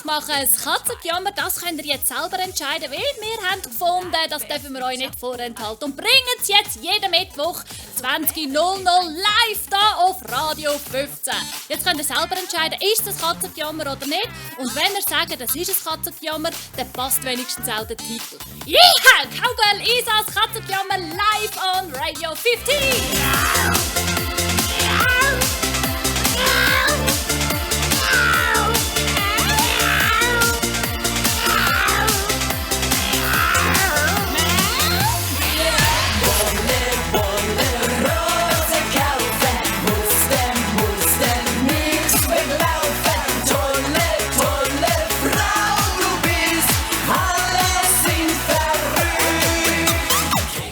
machen das Katzengejammer, das könnt ihr jetzt selber entscheiden, weil wir haben gefunden, das dürfen wir euch nicht vorenthalten und bringen es jetzt jeden Mittwoch 20.00 live da auf Radio 15. Jetzt könnt ihr selber entscheiden, ist das Katzengejammer oder nicht. Und wenn ihr sagt, das ist ein Katzengejammer, dann passt wenigstens auch der Titel. Ja, Cowgirl Isas Katzengejammer live on Radio 15.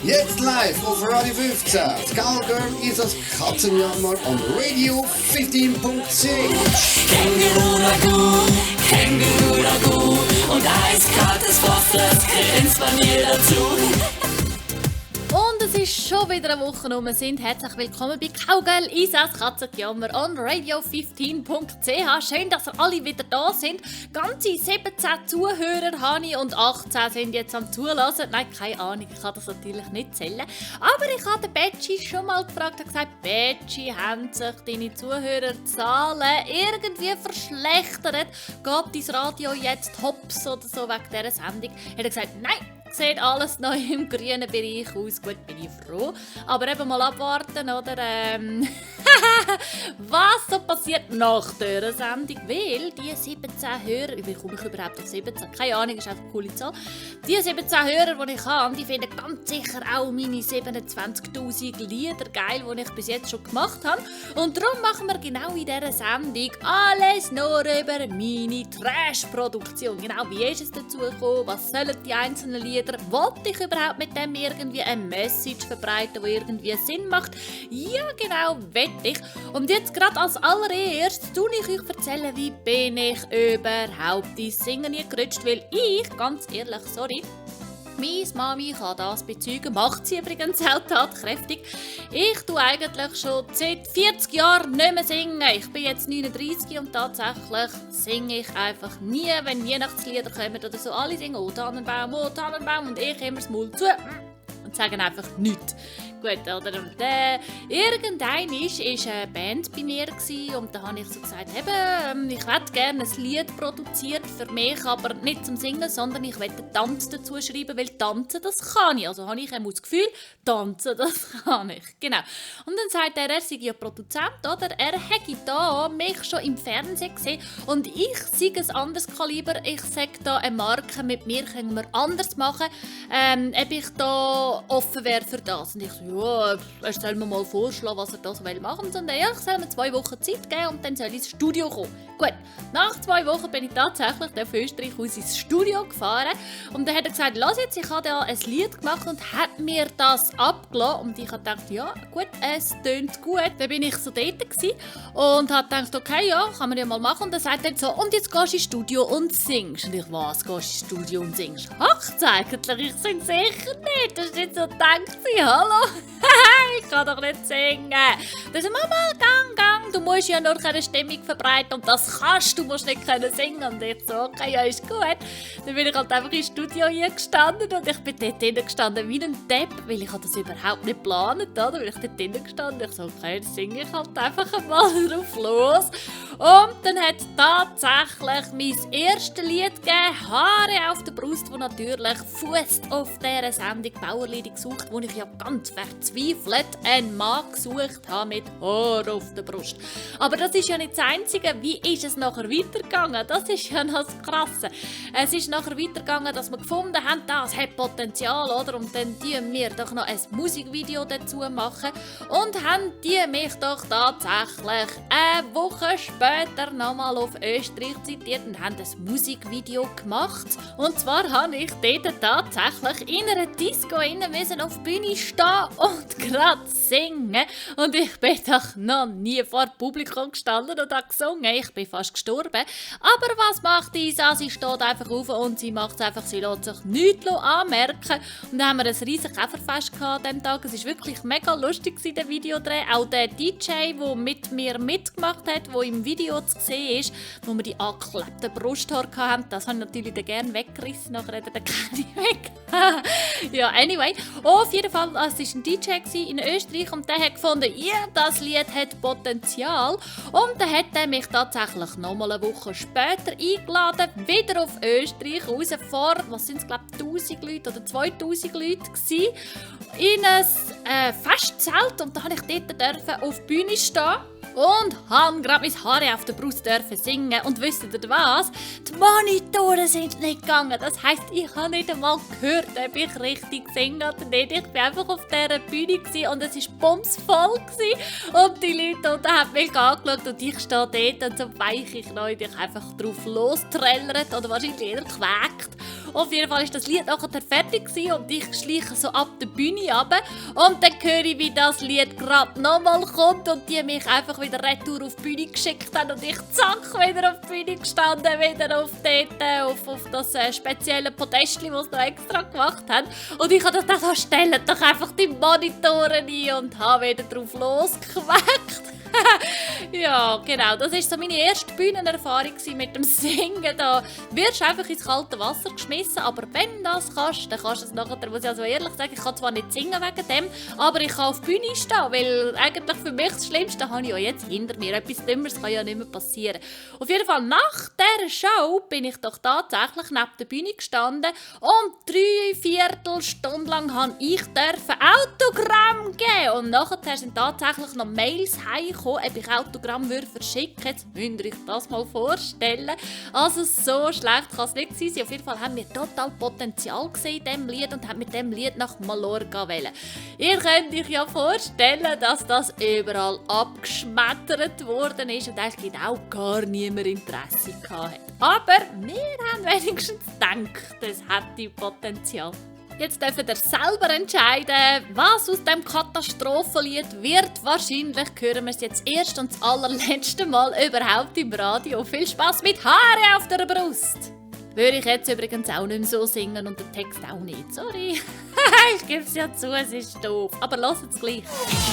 Jetzt live auf Radio 15. Das Cowgirl ist das Katzenjammer on Radio 15.10. Känguru Ragout, Känguru Ragout und eiskaltes Wasser, das grinst bei mir dazu. Und es ist schon wieder eine Woche rum. Sind herzlich willkommen bei Cowgirl Isas Katzengejammer on Radio 15.ch. Schön, dass ihr alle wieder da sind. Ganze 17 Zuhörer habe ich und 18 sind jetzt am Zulassen. Nein, keine Ahnung, ich kann das natürlich nicht zählen. Aber ich habe den Betschi schon mal gefragt und gesagt, Betschi, haben sich deine Zuhörerzahlen irgendwie verschlechtert? Geht dein Radio jetzt hops oder so wegen dieser Sendung? Hat er gesagt, nein. Sieht alles noch im grünen Bereich aus. Gut, bin ich froh. Aber eben mal abwarten, oder? Was so passiert nach dieser Sendung? Weil die 17 Hörer, wie komme ich überhaupt auf 17? Keine Ahnung, ist einfach eine coole Zahl. Die 17 Hörer, die ich habe, die finden ganz sicher auch meine 27'000 Lieder geil, die ich bis jetzt schon gemacht habe. Und darum machen wir genau in dieser Sendung alles nur über meine Trash-Produktion. Genau, wie ist es dazu gekommen? Was sollen die einzelnen Lieder? Wollte ich überhaupt mit dem irgendwie eine Message verbreiten, die irgendwie Sinn macht? Ja, genau, wette ich. Und jetzt gerade als allererstes tue ich euch erzählen, wie bin ich überhaupt ins Singen gerutscht, weil ich, ganz ehrlich, sorry, meine Mami kann das bezeugen, macht sie übrigens auch tatkräftig. Ich tue eigentlich schon seit 40 Jahren nicht mehr singen. Ich bin jetzt 39 und tatsächlich singe ich einfach nie, wenn Weihnachtslieder kommen oder so. Alle singen «Oh Tannenbaum, oh Tannenbaum» und ich immer das Maul zu und sagen einfach nichts. Gut, oder? Und irgendwann war eine Band bei mir und da habe ich so gesagt, ich hätte gerne ein Lied produziert für mich, aber nicht zum Singen, sondern ich möchte Tanz dazu schreiben, weil Tanzen, das kann ich. Also habe ich das Gefühl, Tanzen, das kann ich. Genau. Und dann sagt er sei ja Produzent, oder? Er hätte da mich schon im Fernsehen gesehen und ich sei ein anderes Kaliber. Ich sage da eine Marke, mit mir können wir anders machen, ob ich da offen wäre für das. Und ich so, ja, er soll mir mal vorschlagen, was er da so machen will. Und ja, ich soll mir 2 Wochen Zeit geben und dann soll ich ins Studio kommen. Gut, nach 2 Wochen bin ich tatsächlich auf Österreich aus ins Studio gefahren. Und dann hat er gesagt, lass jetzt, ich habe da ein Lied gemacht und hat mir das abgelassen. Und ich habe gedacht, ja gut, es tönt gut. Dann bin ich so dort und habe gedacht, okay, ja, kann man ja mal machen. Und dann sagt er so, und jetzt gehst du ins Studio und singst. Und ich, was, gehst du ins Studio und singst? Ach, eigentlich, ich singe sicher nicht. Das ist nicht so gedacht, hallo? Ich kann doch nicht singen. Dann sagt Mama, gang, du musst ja nur eine Stimmung verbreiten und das kannst du, musst nicht können singen. Und ich so, okay, ja, ist gut. Dann bin ich halt einfach ins Studio hier gestanden und ich bin dort drinnen gestanden wie ein Depp, weil ich das überhaupt nicht geplant, oder? Weil ich dort drinnen gestanden, ich so, okay, dann singe ich halt einfach mal drauf los. Und dann hat es tatsächlich mein erstes Lied gegeben, Haare auf der Brust, das natürlich fußt auf dieser Sendung Bauerlieder gesucht, wo ich ja ganz verzweifelt einen Mann gesucht habe mit Haar auf der Brust. Aber das ist ja nicht das Einzige. Wie ist es nachher weitergegangen? Das ist ja noch das Krasse. Es ist nachher weitergegangen, dass wir gefunden haben, das hat Potenzial, oder? Und dann tun wir doch noch ein Musikvideo dazu machen und haben die mich doch tatsächlich eine Woche später nochmal auf Österreich zitiert und haben ein Musikvideo gemacht. Und zwar habe ich dort tatsächlich in einer Disco auf die Bühne stehen und gerade singen. Und ich bin doch noch nie vor Publikum gestanden und habe gesungen. Ich bin fast gestorben. Aber was macht Isa? Sie steht einfach auf und sie macht es einfach. Sie lässt sich nichts anmerken. Und dann haben wir ein riesiges Käferfest an diesem Tag. Es war wirklich mega lustig, der Videodreh. Auch der DJ, der mit mir mitgemacht hat, der im Video Video zu sehen ist, wo wir die angeklebten Brusthaare hatten. Das habe ich natürlich dann gerne weggerissen, nachher hat er den keine weg. Ja, anyway. Auf jeden Fall, es war ein DJ in Österreich und der hat gefunden, ja, das Lied hat Potenzial. Und dann hat er mich tatsächlich nochmal eine Woche später eingeladen, wieder auf Österreich raus vor, was sind es, glaube ich, 1000 Leute oder 2000 Leute gewesen, in ein Festzelt. Und da durfte ich dort auf die Bühne stehen. Und habe gerade mein Haar auf der Brust dürfen singen. Und wisst ihr was? Die Monitore sind nicht gegangen. Das heisst, ich habe nicht einmal gehört, ob ich richtig singe oder nicht. Ich war einfach auf dieser Bühne und es war bumsvoll. Und die Leute unten haben mich angeschaut und ich stehe dort und so weich ich noch und ich einfach drauf lostrellert oder wahrscheinlich jeder quäkt. Auf jeden Fall war das Lied nachher fertig und ich schleiche so ab der Bühne runter. Und dann höre ich, wie das Lied gerade nochmal kommt und die mich einfach wieder retour auf die Bühne geschickt haben und ich zack wieder auf die Bühne gestanden, wieder auf das spezielle Podest, das sie noch extra gemacht haben. Und ich habe gedacht, stellt doch einfach die Monitore ein und habe wieder drauf losgeweckt. Ja, genau. Das war so meine erste Bühnenerfahrung mit dem Singen. Da wirst du einfach ins kalte Wasser geschmissen, aber wenn du das kannst, dann kannst du es nachher, muss ich also ehrlich sagen, ich kann zwar nicht singen wegen dem, aber ich kann auf die Bühne stehen, weil eigentlich für mich das Schlimmste habe ich ja jetzt hinter mir. Etwas Dümmeres kann ja nicht mehr passieren. Auf jeden Fall, nach dieser Show bin ich doch tatsächlich neben der Bühne gestanden und 3/4 Stunde lang habe ich Autogramm geben. Und nachher sind tatsächlich noch Mails heimgekommen, ob ich Autogramm verschicken würde. Jetzt müsst ihr euch das mal vorstellen. Also so schlecht kann es nicht sein. Auf jeden Fall haben wir total Potenzial gesehen in diesem Lied und haben mit diesem Lied nach Mallorca wollen. Ihr könnt euch ja vorstellen, dass das überall abgeschmettert worden ist und eigentlich auch gar niemand Interesse hatte. Aber wir haben wenigstens gedacht, es hätte Potenzial. Jetzt dürft ihr selber entscheiden, was aus dem Katastrophenlied wird. Wahrscheinlich hören wir es jetzt erst und das allerletzte Mal überhaupt im Radio. Viel Spass mit Haare auf der Brust! Würde ich jetzt übrigens auch nicht mehr so singen und den Text auch nicht. Sorry. Ich gebe es ja zu, es ist doof. Aber lasst es gleich.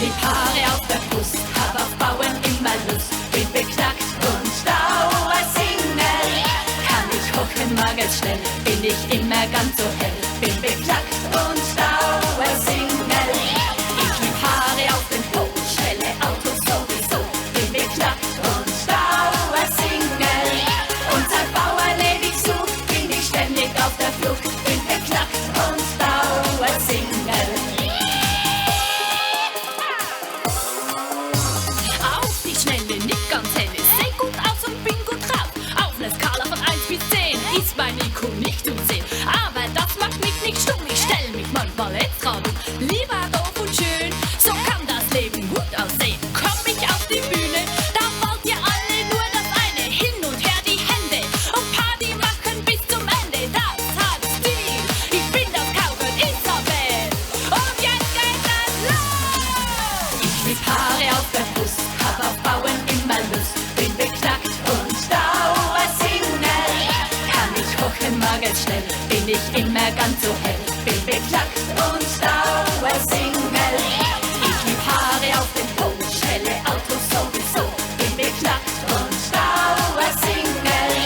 Mit Haare auf der Brust, hab auf Bauen immer Lust. Bin beknackt und Dauer Single. Kann ich hocken, mag es schnell, bin ich immer ganz so hell. Bin beknackt und Dauer Single. Ich lieb Haare auf den Po, schnelle Autos sowieso. Bin beknackt und Dauer Single. Und seit Bauer ledig sucht, bin ich ständig auf der Flucht. Bin beknackt und Dauer Single. Auf die Schnelle, nicht ganz helle, seh gut aus und bin gut drauf. Auf einer Skala von 1 bis 10 ist mein IQ nicht um 10. Aber das macht mich nicht stumm, ich stell mich manchmal extra dumm. Lieber doof und schön, so kann das Leben gut aussehen. Komm ich auf die Bühne, da wollt ihr alle nur das eine. Hin und her die Hände und Party machen bis zum Ende. Das hat Stil, ich bin das Cowgirl Isabel. Und jetzt geht es los! Ich lieb Haare auf der Brust, hab auf Bauen immer Lust. Bin beknackt und Dauer Single. Kann ich hochen, mag es schnell, bin ich immer ganz so hell. Bin beknackt und Dauer Single. Ich lieb Haare auf den Po, schnelle Autos sowieso. Bin beknackt und Dauer Single.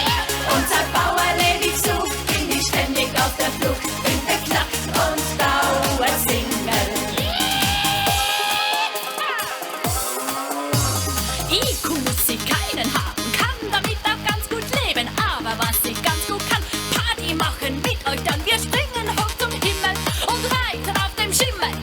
Und seit Bauer ledig sucht, bin ich ständig auf der Flucht. Bin beknackt und Dauer Single. IQ muss sie keinen haben, kann damit auch ganz gut leben. Aber was ich ganz gut kann, Party machen mit euch dann. Wir springen hoch zum Himmel und reiten auf dem Schimmel.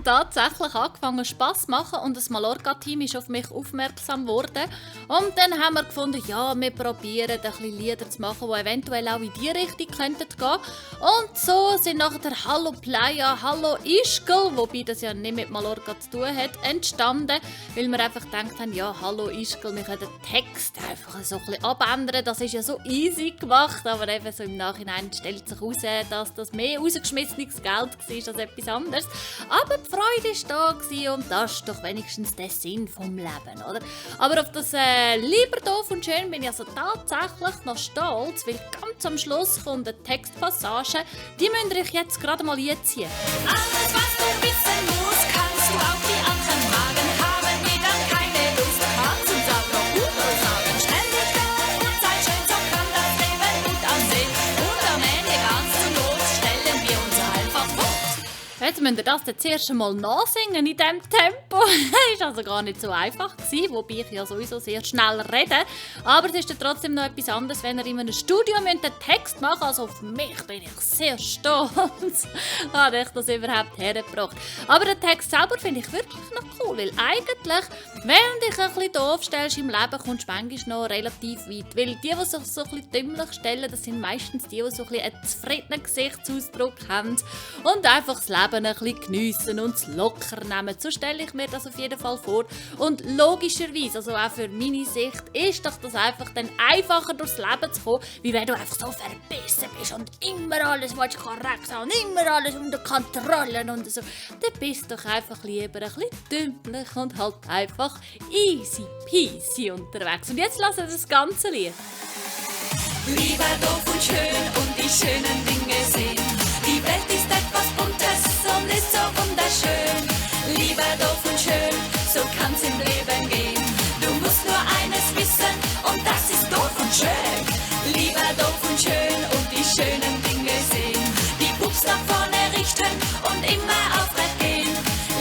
tatsächlich angefangen Spass zu machen und das Mallorca-Team ist auf mich aufmerksam geworden. Und dann haben wir gefunden, ja, wir probieren ein bisschen Lieder zu machen, die eventuell auch in die Richtung könnten gehen. Und so sind nachher der Hallo Playa, Hallo Ischgl, wobei das ja nicht mit Mallorca zu tun hat, entstanden, weil wir einfach gedacht haben, ja, Hallo Ischgl, wir können den Text einfach so ein bisschen abändern. Das ist ja so easy gemacht, aber eben so im Nachhinein stellt sich heraus, dass das mehr rausgeschmissenes Geld war als etwas anderes. Aber die Freude war da und das ist doch wenigstens der Sinn vom Leben, oder? Aber auf das «Lieber doof und schön» bin ich also tatsächlich noch stolz, weil ganz am Schluss kommt eine Textpassage, die müsst ihr euch jetzt gerade mal einziehen. Alles, was du wissen musst, kannst du auch die anderen fragen. Haben wir dann keine Lust, kannst uns auch noch Hugo sagen. Stell dich auf und sei schön, so kann das Leben gut aussehen. Und am Ende ganz zur Not stellen wir uns einfach vor. Jetzt müsst ihr das jetzt erst einmal nachsingen in diesem Tempo. Das war also gar nicht so einfach gewesen, wobei ich ja sowieso sehr schnell rede. Aber es ist dann trotzdem noch etwas anderes, wenn ihr in einem Studio einen Text machen müsst. Also auf mich bin ich sehr stolz, habe ich das überhaupt hergebracht. Aber den Text selber finde ich wirklich noch cool, weil eigentlich, wenn du dich ein bisschen doof stellst im Leben, kommst du manchmal noch relativ weit. Weil die sich so ein bisschen dümmlich stellen, das sind meistens die so ein bisschen einen zufriedenen Gesichtsausdruck haben und einfach das Leben ein bisschen geniessen und es locker nehmen. So stelle ich mir das auf jeden Fall vor. Und logischerweise, also auch für meine Sicht, ist doch das einfach dann einfacher durchs Leben zu kommen, wie wenn du einfach so verbissen bist und immer alles korrekt haben und immer alles unter Kontrolle und so. Dann bist du doch einfach lieber ein bisschen dümmlich und halt einfach easy peasy unterwegs. Und jetzt lassen wir das ganze Lied. Lieber doof und schön und die schönen Dinge sehen. Die Welt ist etwas Buntes und ist so wunderschön. Lieber doof und schön, so kann's im Leben gehen. Du musst nur eines wissen und das ist doof und schön. Lieber doof und schön und die schönen Dinge sehen. Die Pups nach vorne richten und immer aufrecht gehen.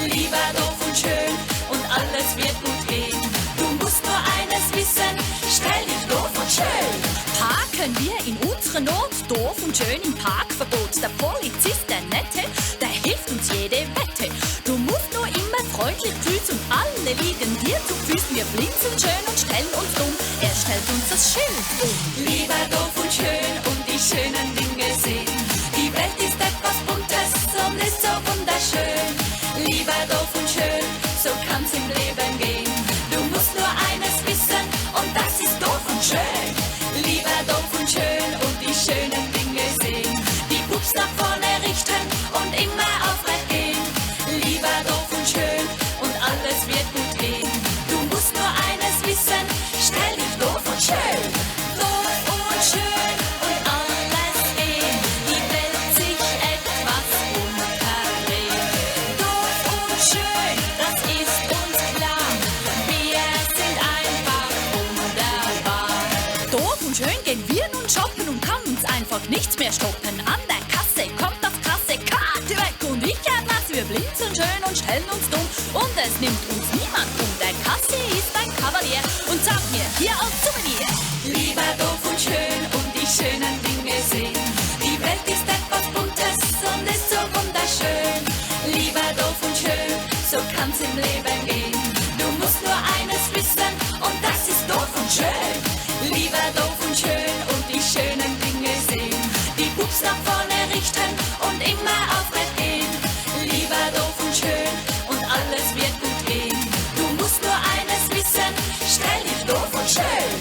Lieber doof und schön und alles wird gut gehen. Du musst nur eines wissen, stell dich doof und schön. Parken wir in unserer Not, doof und schön im Parkverbot. Der Polizist, der Nette, der hilft uns jede Wette. Du musst nur immer freundlich grüßen und alle liegen dir zu Füßen. Wir blinzeln schön und stellen uns dumm, er stellt uns das Schild um. Lieber doof und schön und die schönen Dinge sehen. Die Welt ist etwas Buntes und ist so wunderschön. Lieber doof und schön, so kann's im Leben gehen. Du musst nur eines wissen und das ist doof und schön. Lieber doof und schön und die schönen Dinge sehen. Die Pups nach vorne richten und immer aufrecht gehen. Lieber doof und schön und alles wird gut gehen. Du musst nur eines wissen, stell dich doof und schön. Doof und schön und alles gehen. Die Welt sich etwas unterdreht. Doof und schön, das ist uns klar. Wir sind einfach wunderbar. Doof und schön gehen wir nun shoppen und kann uns einfach nichts mehr stoppen. An der Kasse kommt das krasse Karte weg und ich nass. Wir blinzeln schön und stellen uns dumm und es nimmt uns niemand um. Der Kasse ist ein Kavalier und sagt mir hier als Souvenir. Lieber doof und schön und die schönen Dinge sehen. Die Welt ist etwas Buntes und ist so wunderschön. Lieber doof und schön, so kann's im Leben gehen. Du musst nur eines wissen und das ist doof und schön. Lieber doof und schön und die schönen Dinge sehen. Die Pups nach vorne richten und immer aufrecht gehen. Lieber doof und schön und alles wird gut gehen. Du musst nur eines wissen, stell dich doof und schön.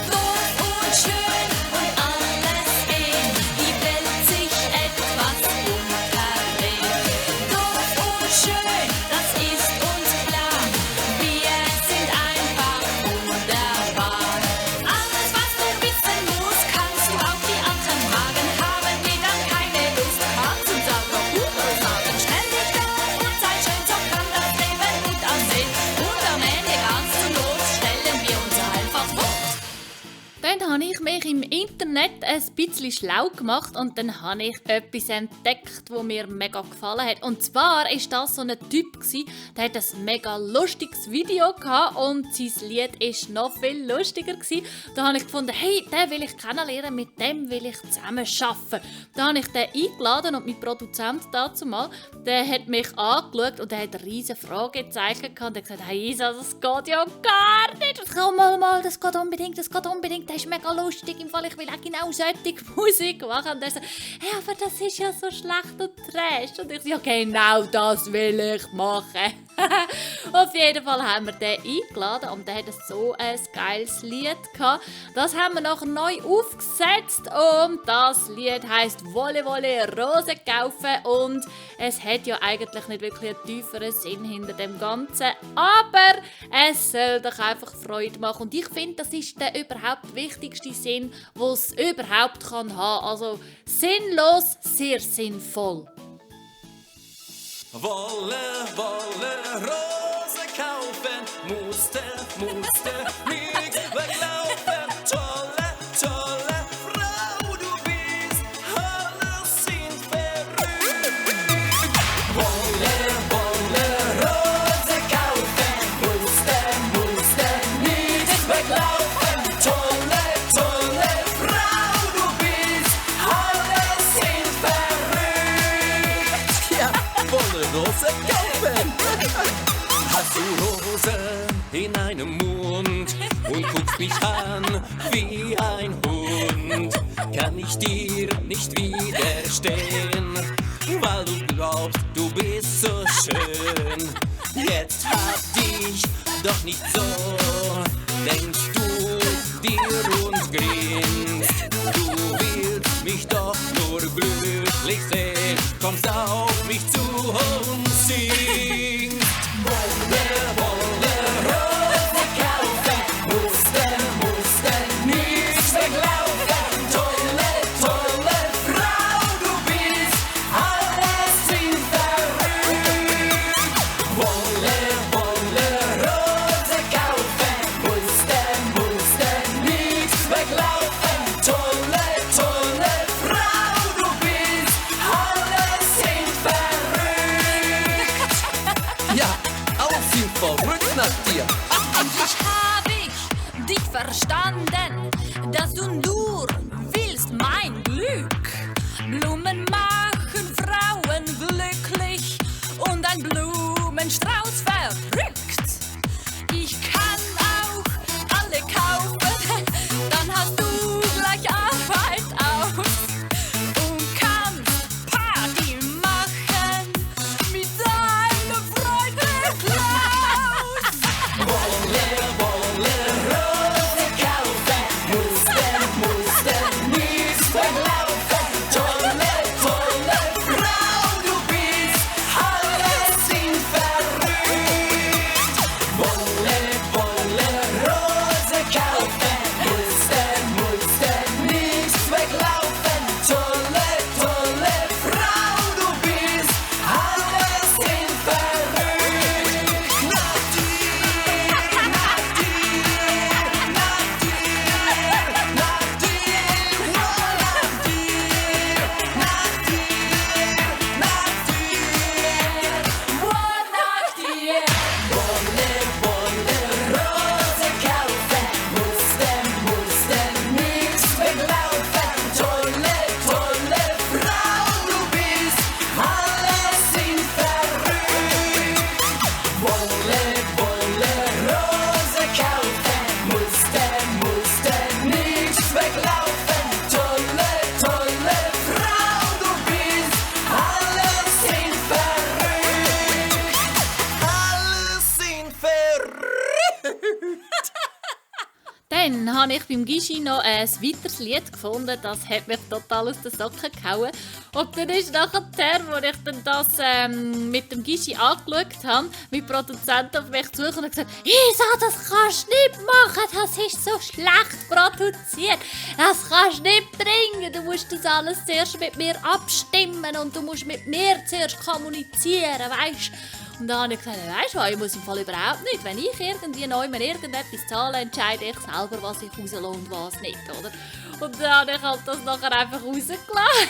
Doof und schön und alles gehen. Die Welt sich etwas unterdreht. Doof und schön, das ist uns klar. Wir sind einfach wunderbar. Internet ein bisschen schlau gemacht und dann habe ich etwas entdeckt, das mir mega gefallen hat. Und zwar war das so ein Typ, der hat ein mega lustiges Video gehabt und sein Lied war noch viel lustiger. Da habe ich gefunden, hey, den will ich kennenlernen, mit dem will ich zusammen arbeiten. Da habe ich den eingeladen und mein Produzent dazu mal, der hat mich angeschaut und der hat eine riesige Fragezeichen gehabt und hat gesagt, hey Isa, das geht ja gar nicht. Komm mal, das geht unbedingt, das ist mega lustig, im Fall, ich will auch genau solche Musik machen. Und er sagt, hey, aber das ist ja so schlecht und trash. Und ich so, ja genau das will ich machen. Auf jeden Fall haben wir den eingeladen und der hatte so ein geiles Lied gehabt. Das haben wir nachher neu aufgesetzt und das Lied heisst «Wolle, Wolle, Rose kaufen» und es hat ja eigentlich nicht wirklich einen tieferen Sinn hinter dem Ganzen, aber es soll doch einfach Freude machen und ich finde, das ist der überhaupt wichtigste Sinn, den es überhaupt haben kann. Also sinnlos, sehr sinnvoll. Wolle, Wolle, Rose kaufen, musste nix weglaufen. Tolle, tolle Frau, du bist, alle sind verrückt. Wolle, Wolle, Rose kaufen, musste nix weglaufen. Tolle, tolle Frau, du bist, alle sind verrückt. Ja, Wolle, Rose kaufen. Hast du Rose in einem Mund und guckst mich an wie ein Hund? Kann ich dir nicht widerstehen, weil du glaubst, du bist so schön. Jetzt hab dich doch nicht so, denkst du dir und grinst. Du willst mich doch nur glücklich sehen, kommst auf mich zu und singst. Wolle, Wolle, Rose kaufen, musste nichts weglaufen. Tolle, tolle Frau, du bist, alle sind verrückt. Wolle, Wolle, Rose kaufen, musste nichts weglaufen. Tolle, tolle Frau, du bist, alle sind verrückt. Ja, alle sind verrückt nach dir. Endlich hab ich dich verstanden, dass du nur willst mein Glück. Blumen machen Frauen glücklich und ein Blumenstrauß verrückt. Ich kann auch alle kaufen, dann hast du gleich Arbeit aus und kannst Party machen mit deinem Freund Klaus. Wolle, Wolle, Rose kaufen, musste nichts weglaufen. Tolle, tolle Frau, du bist, alle sind verrückt. Wolle, Wolle, Rose kaufen, musste nichts weglaufen. Tolle, tolle Frau, du bist, alle sind verrückt. Nach dir, nach dir, nach dir, nach dir, nur nach dir, nach dir, nach dir, nur nach dir. Wolle, Wolle, Rose kaufen, musste nichts weglaufen. Tolle, tolle Frau, du bist, alle sind verrückt. Wolle, Wolle, Rose kaufen, musste nichts weglaufen. Tolle, tolle Frau, du bist, alle sind verrückt. Alle sind verrückt. Dann habe ich beim Gischi noch ein weiteres Lied gefunden, das hat mich total aus den Socken gehauen. Und dann ist nachher, als ich dann das mit dem Gischi angeschaut habe, mein Produzent auf mich zu und hat gesagt, Isa, das kannst du nicht machen, das ist so schlecht produziert, das kannst du nicht bringen, du musst das alles zuerst mit mir abstimmen und du musst mit mir zuerst kommunizieren, weißt du. Und dann habe ich gesagt, weisst du was, ich muss im Fall überhaupt nicht. Wenn ich irgendwie neu irgendetwas zahle, entscheide ich selber, was ich rauslasse und was nicht, oder? Und dann habe ich halt das nachher einfach rausgelassen.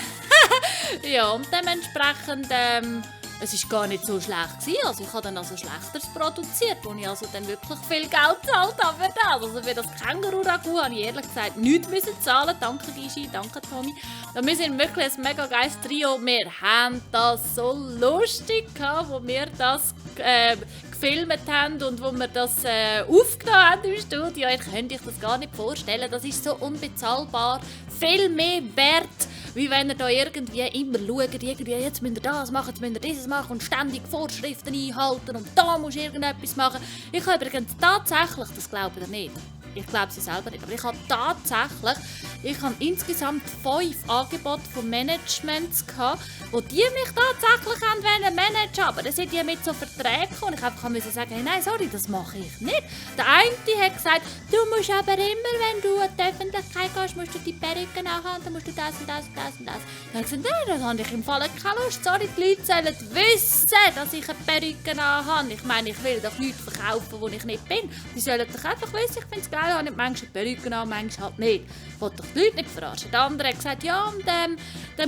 Ja, und dementsprechend, es war gar nicht so schlecht gewesen. Also ich habe dann also Schlechteres produziert, wo ich also dann wirklich viel Geld gezahlt habe für das. Also für das Känguru-Ragout habe ich ehrlich gesagt nichts müssen zahlen. Danke Gischi, danke Tommy. Und wir sind wirklich ein mega geiles Trio. Wir haben das so lustig gehabt, wo wir das gefilmt haben und wo wir das aufgenommen haben im Studio. Ihr könnt euch das gar nicht vorstellen. Das ist so unbezahlbar. Viel mehr wert, wie wenn ihr da irgendwie immer schaut, irgendwie, jetzt müsst ihr das machen, jetzt müsst ihr dieses machen und ständig Vorschriften einhalten und da musst du irgendetwas machen. Ich habe übrigens tatsächlich, das glaubt ihr nicht, ich glaube sie selber nicht, aber ich habe tatsächlich, insgesamt 5 Angebote von Managements gehabt, wo die mich tatsächlich managen wollten. Aber dann sind die mit so Verträgen gekommen und ich einfach musste sagen, hey, nein, sorry, das mache ich nicht. Der eine hat gesagt, du musst aber immer, wenn du in die Öffentlichkeit gehst, musst du die Perücke anhaben, dann musst du das und das und das und das. Dann habe ich gesagt, nein, das habe ich im Fall keine Lust. Sorry, die Leute sollen wissen, dass ich eine Perücke anhabe. Ich meine, ich will doch nichts verkaufen, wo ich nicht bin. Die sollen doch einfach wissen, ich finde es geil, ich habe nicht manchmal Perücke an, manchmal halt nicht. Ich will doch die Leute nicht verarschen. Der andere hat gesagt, ja, und dann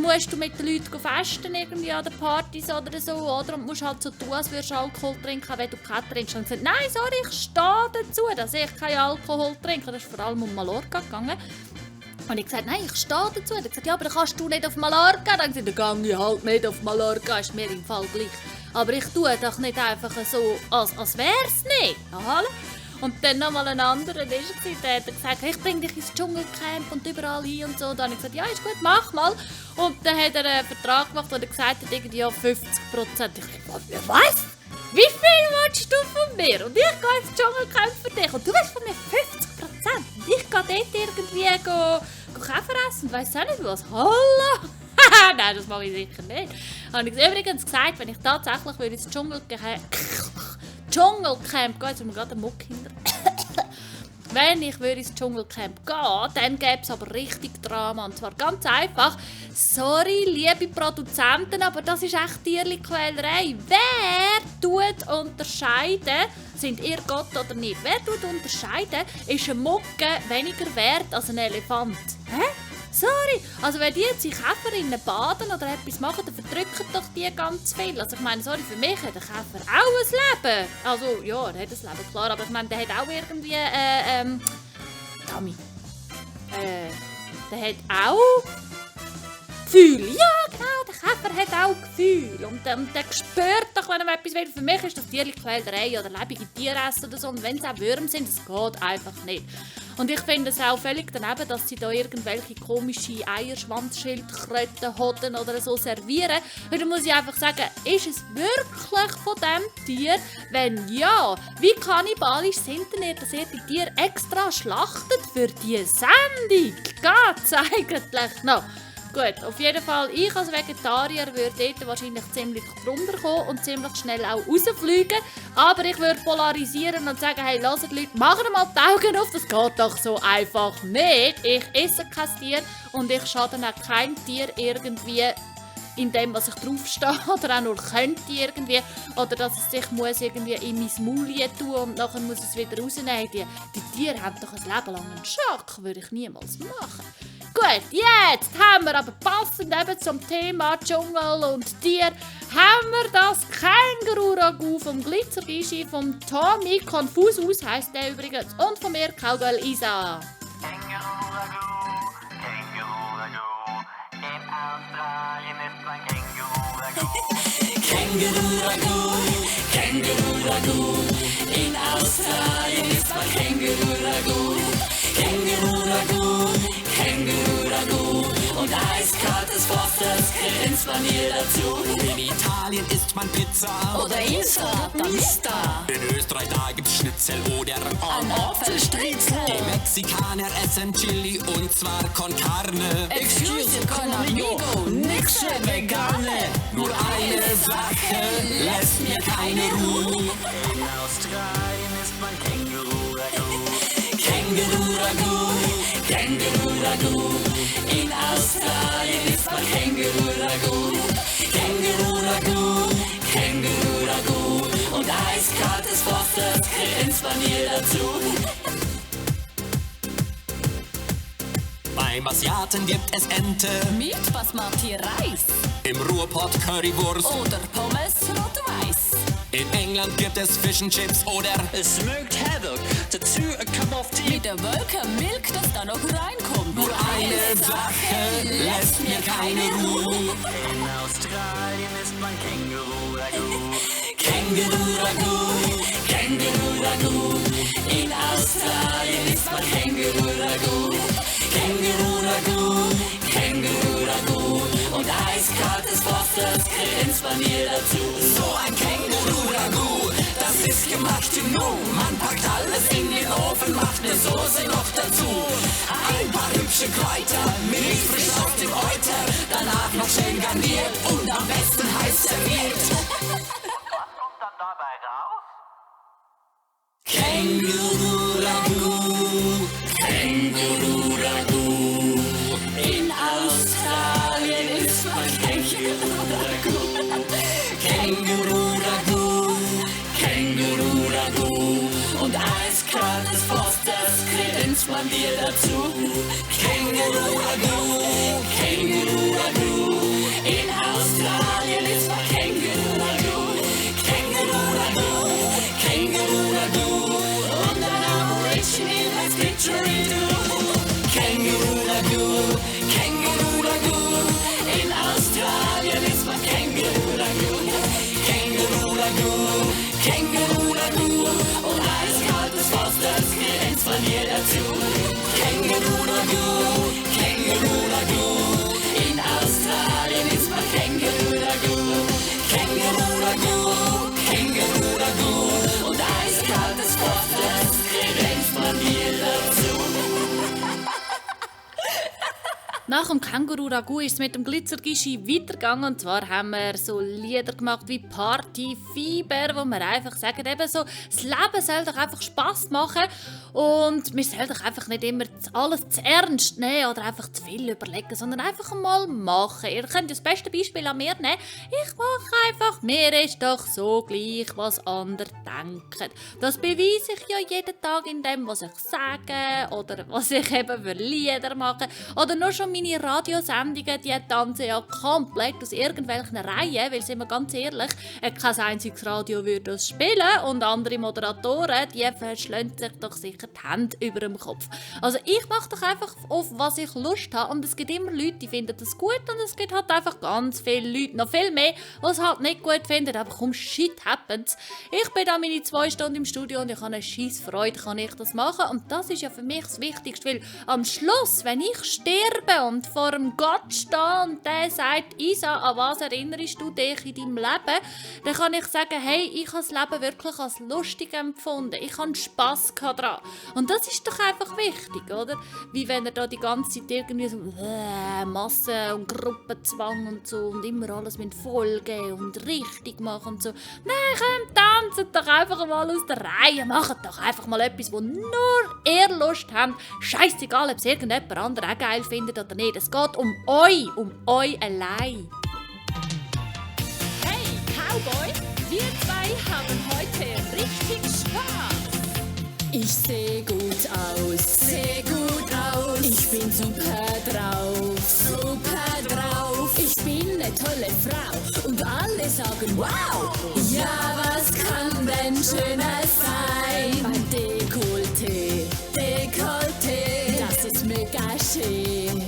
musst du mit den Leuten festen, irgendwie an den Partys oder so, oder? Und musst halt so tun, als würdest du Alkohol trinken, wenn du keinen trinkst. Und ich gesagt, nein, sorry, ich stehe dazu, dass ich keinen Alkohol trinke. Das ist vor allem um Mallorca gegangen. Und ich gesagt, nein, ich stehe dazu. Er hat gesagt, ja, aber dann kannst du nicht auf Mallorca. Dann gesagt, dann gehe ich halt nicht auf Mallorca, ist mir im Fall gleich. Aber ich tue doch nicht einfach so, als wäre es nicht. Aha. Und dann nochmal ein anderer, der hat gesagt, ich bringe dich ins Dschungelcamp und überall hin und so. Und dann habe ich gesagt, ja, ist gut, mach mal. Und dann hat er einen Vertrag gemacht, wo er gesagt hat, irgendwie ja 50%. Ich dachte, was? Wie viel willst du von mir? Und ich gehe ins Dschungelcamp für dich. Und du willst von mir 50%. Und ich gehe dort irgendwie Käfer essen und weiss auch nicht was. Hallo? Nein, das mache ich sicher nicht. Habe ich übrigens gesagt, wenn ich tatsächlich ins Dschungelcamp gehe, jetzt haben wir gerade einen Muck hinter. Wenn ich ins Dschungelcamp gehe, dann gäbe es aber richtig Drama. Und zwar ganz einfach. Sorry, liebe Produzenten, aber das ist echt Tierli-Quälerei. Wer tut unterscheiden, sind ihr Gott oder nicht? Wer tut unterscheiden, ist eine Mucke weniger wert als ein Elefant? Hä? Sorry, also wenn die jetzt in Käferinnen baden oder etwas machen, dann verdrücken doch die ganz viel. Also ich meine, sorry, für mich hat der Käfer auch ein Leben. Also ja, er hat ein Leben, klar, aber ich meine, der hat auch irgendwie, Tommy, der hat auch Gefühl. Ja, genau, der Käfer hat auch Gefühl. Und der spürt doch, wenn er etwas will. Für mich ist das Tierquälerei oder lebende Tiere essen oder so. Und wenn es auch Würmer sind, das geht einfach nicht. Und ich finde es auch völlig daneben, dass sie da irgendwelche komische Eierschwanzschildkröten hoden oder so servieren. Und dann muss ich einfach sagen, ist es wirklich von diesem Tier? Wenn ja, wie kannibalisch sind denn ihr, dass ihr die Tiere extra schlachtet für diese Sendung? Geht's eigentlich noch? Gut, auf jeden Fall, ich als Vegetarier würde dort wahrscheinlich ziemlich drunter kommen und ziemlich schnell auch rausfliegen. Aber ich würde polarisieren und sagen, hey, hört Leute, machen mal die Augen auf, das geht doch so einfach nicht. Ich esse kein Tier und ich schade auch kein Tier irgendwie in dem, was ich draufstehe, oder auch nur könnte irgendwie, oder dass es sich muss irgendwie in mein Maul tun und nachher muss es wieder rausnehmen. Die Tiere haben doch ein Leben lang einen Schock, würde ich niemals machen. Gut, jetzt haben wir aber passend eben zum Thema Dschungel und Tier, haben wir das Känguru-Ragout vom Glitzergischi, vom Tommy, konfus aus heisst der übrigens, und von mir, Cowgirl Isa. Känguru-Ragout, Känguru-Ragout, in Australien ist mein Känguru-Ragout. Känguru-Ragout, Känguru-Ragout, in Australien ist mein Känguru-Ragout. Känguru-Ragout, Känguru-Ragout und eiskaltes Fosters Grillspanier dazu. In Italien isst man Pizza Oder Insta, Mista, in Österreich da gibt's Schnitzel oder ein Apfelstriezel. Die Mexikaner essen Chili und zwar con carne. Excuse con amigo, nix für Vegane. Nur eine Sache lässt mir keine Ruhe. In Australien ist mein Känguru-Ragout. Känguru-Ragout, Känguru-Ragout, in Australien ist mein Känguru-Ragout. Känguru-Ragout, Känguru-Ragout und eiskaltes Fosters Grillspanier dazu. Bei Beim Asiaten gibt es Ente. Mit Basmati Reis. Im Ruhrpott Currywurst. Oder Pommes rot-weiß. In England gibt es Fish and Chips oder Smoked Haddock, dazu a cup of tea. Mit der Wolke Milch, das da noch reinkommt. nur eine Sache lässt mir keine Ruhe. In Australien isst man Känguru-Ragout. Känguru-Ragout, Känguru-Ragout. In Australien isst man Känguru-Ragout. Känguru-Ragout, Känguru-Ragout. Und eiskaltes Fosters grinst man mir dazu. So ein Känguru-Ragout, das ist gemacht genug. Man packt alles in den Ofen, macht eine Soße noch dazu. Ein paar hübsche Kräuter, Milch frisch aus dem Euter. Danach noch schön garniert und am besten heiß serviert. Was kommt dann dabei raus? Känguru-Ragout, Känguru-Ragout. In Australien isst man Känguru-Ragout. Känguru-Ragout, Känguru-Ragout. Und eiskaltes Fosters grinst man dir dazu. Känguru-Ragout, Känguru-Ragout. In Australien isst man Känguru-Ragout. Känguru-Ragout, Känguru-Ragout. Und ein Original als Didgeridoo. Känguru-Ragout, Känguru-Ragout. In Australien isst man Känguru-Ragout. Känguru-Ragout, Känguru-Ragout. Und eiskaltes Fosters grinst man dir dazu. Känguru-Ragout, Känguru-Ragout. In Australien isst man Känguru-Ragout. Känguru-Ragout, Känguru-Ragout. Und eiskaltes Fosters grinst man dir dazu. Nach dem Känguru-Ragout ist es mit dem Glitzergischi weitergegangen. Und zwar haben wir so Lieder gemacht wie Party, Fieber, wo wir einfach sagen, eben so, das Leben soll doch einfach Spass machen. Und wir sollen doch einfach nicht immer alles zu ernst nehmen oder einfach zu viel überlegen, sondern einfach mal machen. Ihr könnt das beste Beispiel an mir nehmen. Ich mache einfach, mir ist doch so gleich, was andere denken. Das beweise ich ja jeden Tag in dem, was ich sage oder was ich eben für Lieder mache. Oder nur schon meine Radiosendungen, die tanzen ja komplett aus irgendwelchen Reihen, weil, sind wir ganz ehrlich, kein einziges Radio würde das spielen und andere Moderatoren, die verschlönen sich doch sicher die Hände über dem Kopf. Also ich mache doch einfach auf, was ich Lust habe und es gibt immer Leute, die finden das gut und es gibt halt einfach ganz viele Leute, noch viel mehr, die es halt nicht gut finden, aber komm, shit happens. Ich bin da meine 2 Stunden im Studio und ich habe eine scheisse Freude, kann ich das machen und das ist ja für mich das Wichtigste, weil am Schluss, wenn ich sterbe und vor dem Gott stehe und der sagt, Isa, an was erinnerst du dich in deinem Leben, dann kann ich sagen, hey, ich habe das Leben wirklich als lustig empfunden, ich habe Spass daran. Und das ist doch einfach wichtig, oder? Wie wenn er da die ganze Zeit irgendwie so Massen- und Gruppenzwang und so und immer alles mit Folgen und richtig machen und so. Nein, komm, tanzt doch einfach mal aus der Reihe, macht doch einfach mal etwas, wo nur ihr Lust habt. Scheissegal, ob es irgendjemand anderes auch geil findet oder nicht. Es geht um euch allein. Hey, Cowboy, wir zwei haben heute richtig Spaß. Ich seh gut aus, ich bin super drauf, ich bin eine tolle Frau und alle sagen wow. Ja, was kann denn schöner sein? Mein Dekolleté, das ist mega schön.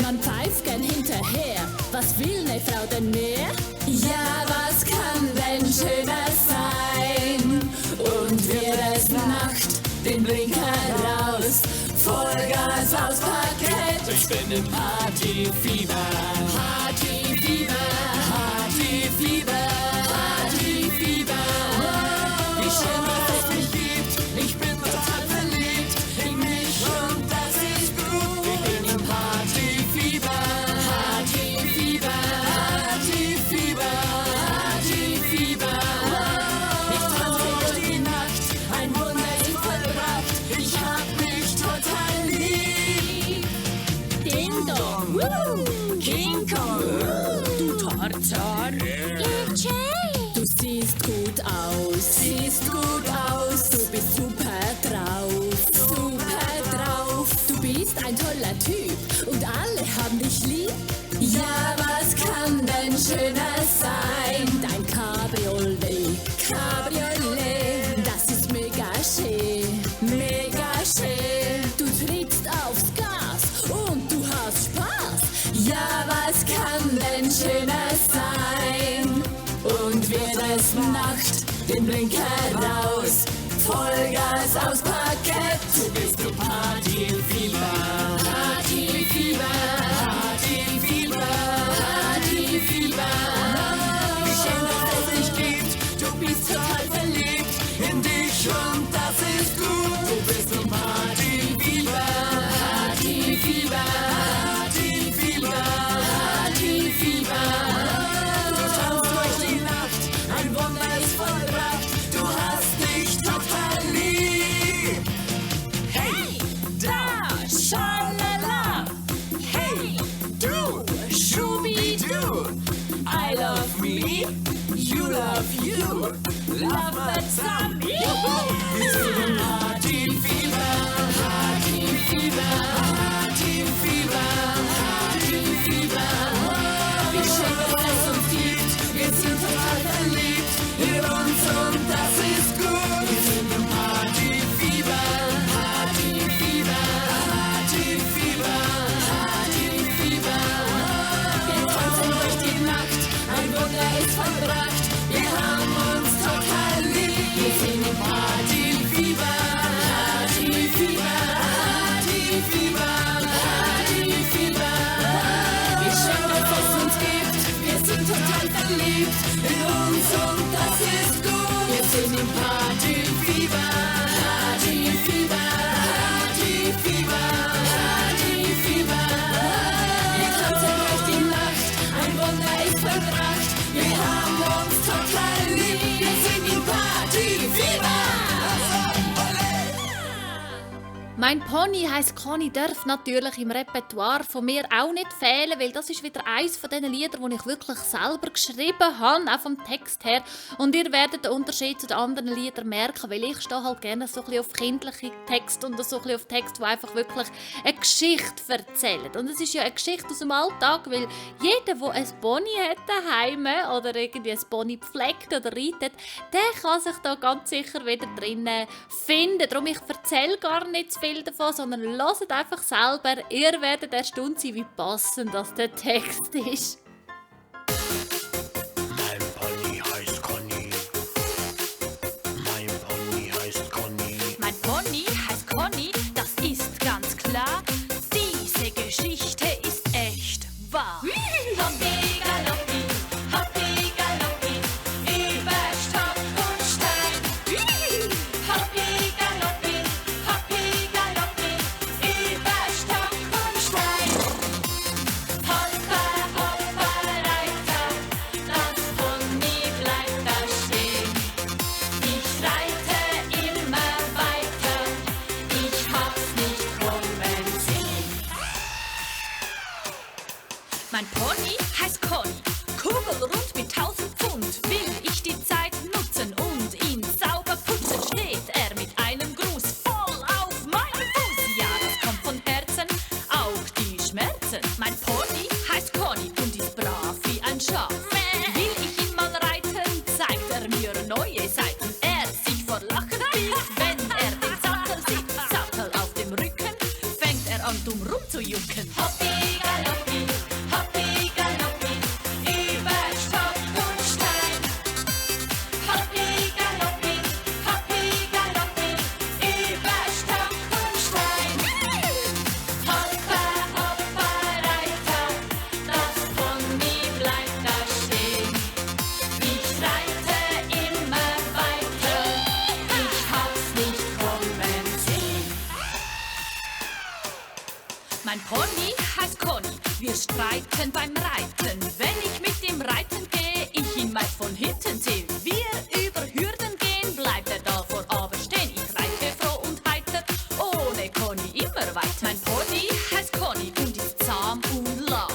Man pfeift gern hinterher, was will eine Frau denn mehr? Ja, was kann denn schöner sein? Und wird es Nacht, den Blinker raus, Vollgas aufs Parkett. Ich bin im Partyfieber. Wie schön, dass es mich gibt. Ich bin total verliebt in mich und das ist gut. Ich bin im Partyfieber. Ich tanze durch die Nacht, ein Wunder ist vollbracht. Ich hab mich total lieb. Ding Dong, King Kong, du Tarzan, du siehst gut aus, du bist super drauf, du bist Blinker raus, Vollgas aus Parkett. Du bist im Partyfieber, Partyfieber, Partyfieber, Partyfieber. Wie schön, dass es dich gibt, du bist total verliebt in dich und das ist gut. Du bist im Partyfieber, Partyfieber, Partyfieber, Partyfieber. Du tanzt durch die Nacht, ein Wunder ist vollbracht, du hast dich total lieb. Hey, da, schalala. Hey, du, Schubidu. I love me, you love you. Love that time, wir sind im Partyfieber, Partyfieber, Partyfieber, Partyfieber. Wie schön, dass es uns gibt, wir sind total verliebt in uns und das ist gut. Wir sind im Partyfieber, Partyfieber, Partyfieber, Partyfieber. Wir tanzen durch die Nacht, ein Wunder ist vollbracht, wir haben uns total lieb. Wir sind im Partyfieber, Partyfieber, Partyfieber, Partyfieber. Wie schön, dass es uns gibt, wir sind total verliebt in uns und das ist gut. Wir sind im Partyfieber, Partyfieber, Partyfieber, Partyfieber. Wir tanzen durch die Nacht, ein Wunder ist vollbracht, wir haben uns total lieb. Wir sind im Partyfieber. Mein Pony heisst Conny darf natürlich im Repertoire von mir auch nicht fehlen, weil das ist wieder eines von diesen Liedern, die ich wirklich selber geschrieben habe, auch vom Text her. Und ihr werdet den Unterschied zu den anderen Liedern merken, weil ich stehe halt gerne so ein bisschen auf kindliche Texte und so ein bisschen auf Texte, die einfach wirklich eine Geschichte erzählen. Und es ist ja eine Geschichte aus dem Alltag, weil jeder, der ein Pony hat daheim oder irgendwie ein Pony pflegt oder reitet, der kann sich da ganz sicher wieder drinnen finden. Darum, ich erzähle gar nicht zu viel davon, sondern hört einfach selber. Ihr werdet erstaunt sein, wie passend das der Text ist. Mein Pony heißt Conny. Mein Pony heißt Conny. Mein Pony heißt Conny, das ist ganz klar. Diese Geschichte ist echt wahr. Hoppi galoppi, hoppi galoppi, über Stock und Stein. Hoppi galoppi, über Stock und Stein. Hoppa, hoppa, Reiter, das Pony bleibt da stehen. Ich reite immer weiter, ich hab's nicht kommen sehen. Mein Pony heißt Conny, kugelrund mit 1000 Pfund. Will ich die Zeit nutzen und ihn sauber putzen, steht er mit einem Gruß voll auf meinem Fuß. Ja, das kommt von Herzen, auch die Schmerzen. Mein Pony heißt Conny und ist brav wie ein Schaf. Will ich ihn mal reiten, zeigt er mir neue Seiten. Er sich vor Lachen biegt, wenn er den Sattel sieht. Sattel auf dem Rücken, fängt er an dumm rumzujucken. Hoppi galoppi, über Stock und Stein. Hoppi galoppi, über Stock und Stein. Hoppa, hoppa, Reiter, das Pony bleibt da stehen. Ich reite immer weiter, ich hab's nicht kommen sehen. Mein Pony heißt Conny, wir streiten beim Reiten. Wenn ich mit ihm reiten gehe, ich ihn meist von hinten sehe. Wir über Hürden gehen, bleibt er da vor aber stehen. Ich reite froh und heiter, ohne Conny immer weiter. Mein Pony heißt Conny und ist zahm und lahm.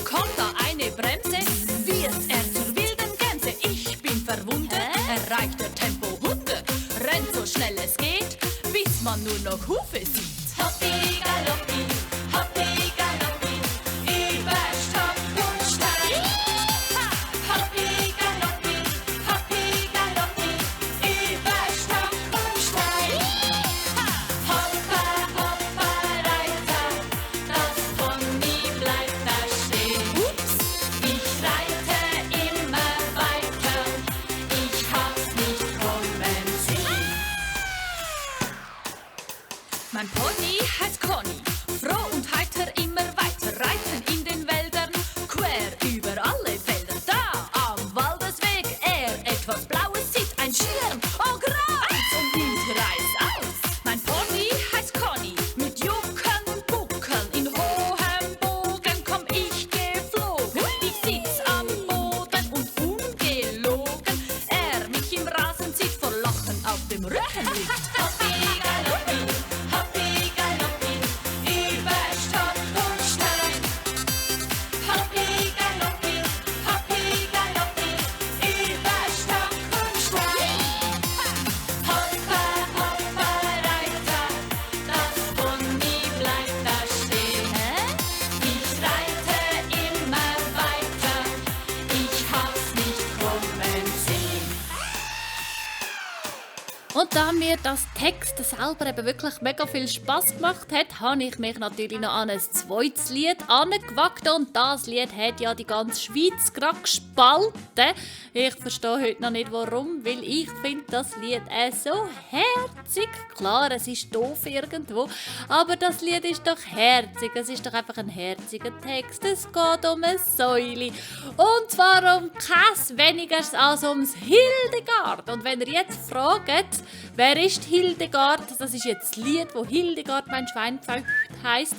Kommt da eine Bremse, wird er zur wilden Gänse. Ich bin verwundert, erreicht er Tempo 100. Rennt so schnell es geht, bis man nur noch Hufe sieht. Hoppi galoppi, über Stock und Stein. Hoppi galoppi, über Stock und Stein. Hoppa, hoppa, Reiter, das Pony bleibt da stehen. Ich reite immer weiter, ich hab's nicht kommen Mein Pony heißt Conny, froh und heiter immer weiter, reiten in den Wäldern, quer über alle Felder. Da am Waldesweg er etwas Blaues sieht, ein Schirm, oh Greis und Wind reißt aus. Mein Pony heißt Conny, mit Jucken und Buckeln, in hohem Bogen komm ich geflogen. Ich sitz am Boden und ungelogen, er mich im Rasen zieht, vor Lachen auf dem Rücken liegt. Und da mir das Text selber eben wirklich mega viel Spass gemacht hat, habe ich mich natürlich noch an ein zweites Lied angewagt. Und das Lied hat ja die ganze Schweiz gerade gespalten. Ich verstehe heute noch nicht warum, weil ich finde das Lied so herzig. Klar, es ist doof irgendwo, aber das Lied ist doch herzig. Es ist doch einfach ein herziger Text. Es geht um eine Säule. Und zwar um kein Wenigeres als ums Hildegard. Und wenn ihr jetzt fragt, wer ist Hildegard? Das ist jetzt das Lied, wo Hildegard mein Schweinpfeift heisst.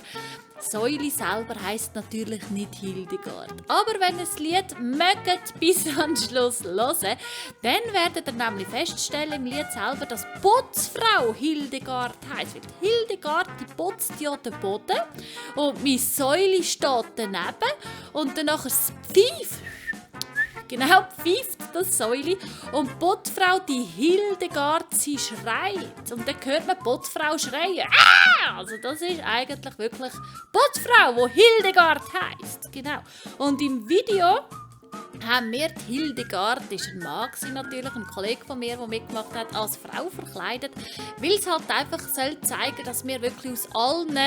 Säule selber heisst natürlich nicht Hildegard. Aber wenn ihr das Lied mögt bis an den Schluss hören, dann werdet ihr nämlich feststellen im Lied selber, dass Putzfrau Hildegard heisst. Weil Hildegard, die putzt ja den Boden und meine Säule steht daneben und danach das Pfeif. Genau, pfeift das Säule. Und die Putzfrau, die Hildegard, sie schreit. Und dann hört man die Putzfrau schreien. Ah! Also das ist eigentlich wirklich Putzfrau, die Hildegard heisst. Genau. Und im Video haben wir die Hildegard, das war ein Mann natürlich, ein Kollege von mir, der mitgemacht hat, als Frau verkleidet, weil es halt einfach zeigen soll, dass wir wirklich aus allen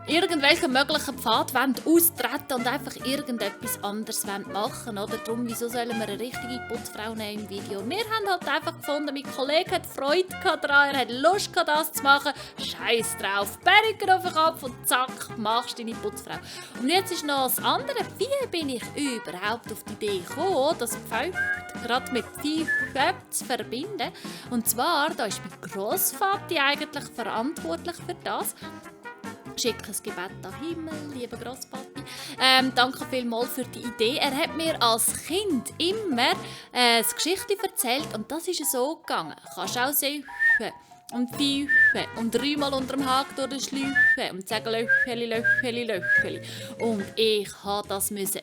irgendwelchen möglichen Pfaden austreten und einfach irgendetwas anderes machen wollen. Oder darum, wieso sollen wir eine richtige Putzfrau nehmen im Video? Wir haben halt einfach gefunden, mein Kollege hat Freude daran, er hat Lust gehabt, das zu machen. Scheiß drauf, Perücke auf den Kopf und zack, machst du deine Putzfrau. Und jetzt ist noch das andere, wie bin ich überhaupt auf die Idee gekommen, das Pfeift gerade mit Pfeifen zu verbinden. Und zwar, da ist mein Grossvater eigentlich verantwortlich für das. Schickes Gebet an Himmel, lieber Grosspapi. Danke vielmals für die Idee. Er hat mir als Kind immer eine Geschichte erzählt und das ist so gegangen. Kannst auch sehen und pfeifen und 3-mal unter dem Haken durch den Schläuchen und sagen Löcheli, Löcheli, Löcheli. Und ich musste das üben,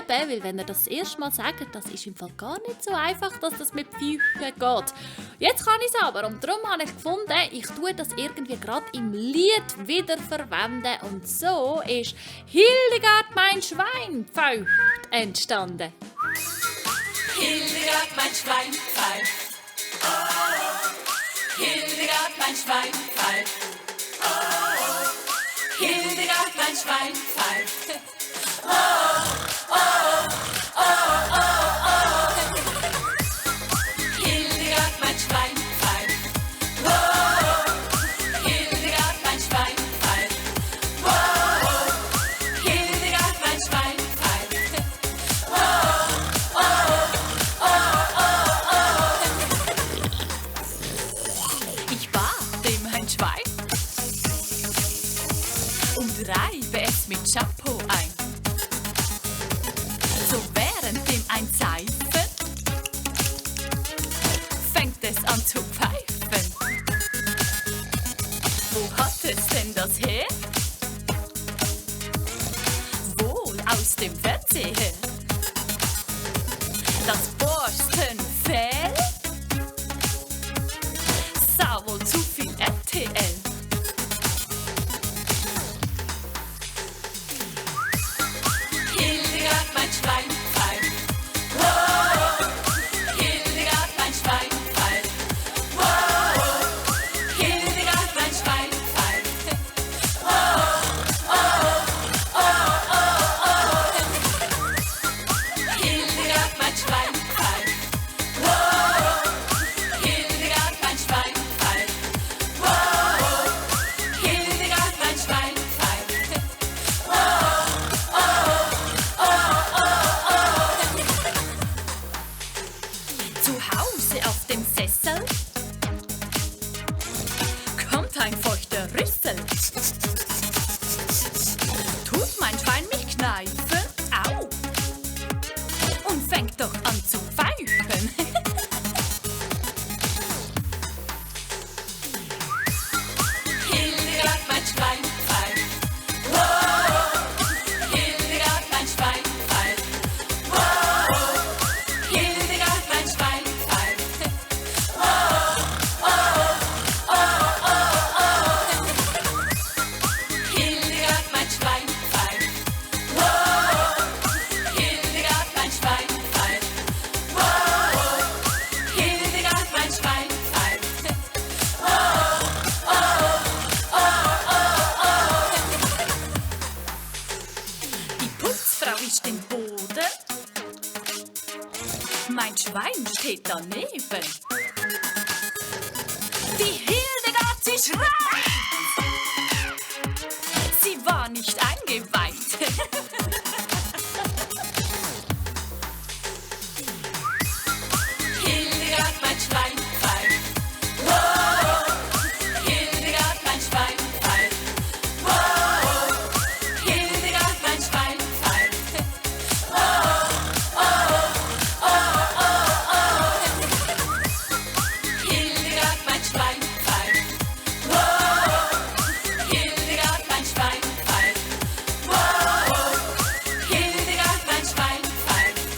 weil wenn ihr das erste Mal sagt, das ist im Fall gar nicht so einfach, dass das mit Pfeifen geht. Jetzt kann ich es aber und darum habe ich gefunden, ich tue das irgendwie gerade im Lied wieder verwenden und so ist Hildegard mein Schweinpfeift entstanden. Hildegard mein Schweinpfeift. Hildegard mein Schweinpfeift. Hildegard mein Schweinpfeift. Hildegard mein Schweinpfeift. Hildegard mein Schweinpfeift. Hildegard mein Schweinpfeift. Ich bade mein Schwein und reibe es mit Shampoo ein. So währenddem ein Seifen fängt es an zu pfeifen. Wo hat es denn das her? Wohl aus dem Fernsehen. Das Borstenfell sah wohl zu viel RTL. Hildegard mein Schweinpfeift. Hildegard mein Schweinpfeift. Hildegard mein Schweinpfeift. Hildegard mein Schweinpfeift. ein feuchter Rüssel. Tut mein Schwein mich kneifen? Au! Und fängt doch an zu pfeifen. Hildegard, mein Schwein pfeift. Wow! Hildegard, mein Schwein pfeift. Wow! Hildegard, mein Schwein pfeift. Hildegard, mein Schwein pfeift. Wow! Hildegard, mein Schwein pfeift. Wow! Hildegard, mein Schwein pfeift. Die Putzfrau ist im Boden. Mein Schwein steht daneben. Die Hildegard, sie schreit. Sie war nicht eingeweiht. Hildegard, mein Schwein pfeift. Wow! Hildegard, mein Schwein pfeift. Wow! Hildegard, mein Schwein pfeift. Hildegard, mein Schwein pfeift. Wow! Hildegard, mein Schwein pfeift. Wow! Hildegard, mein Schwein pfeift.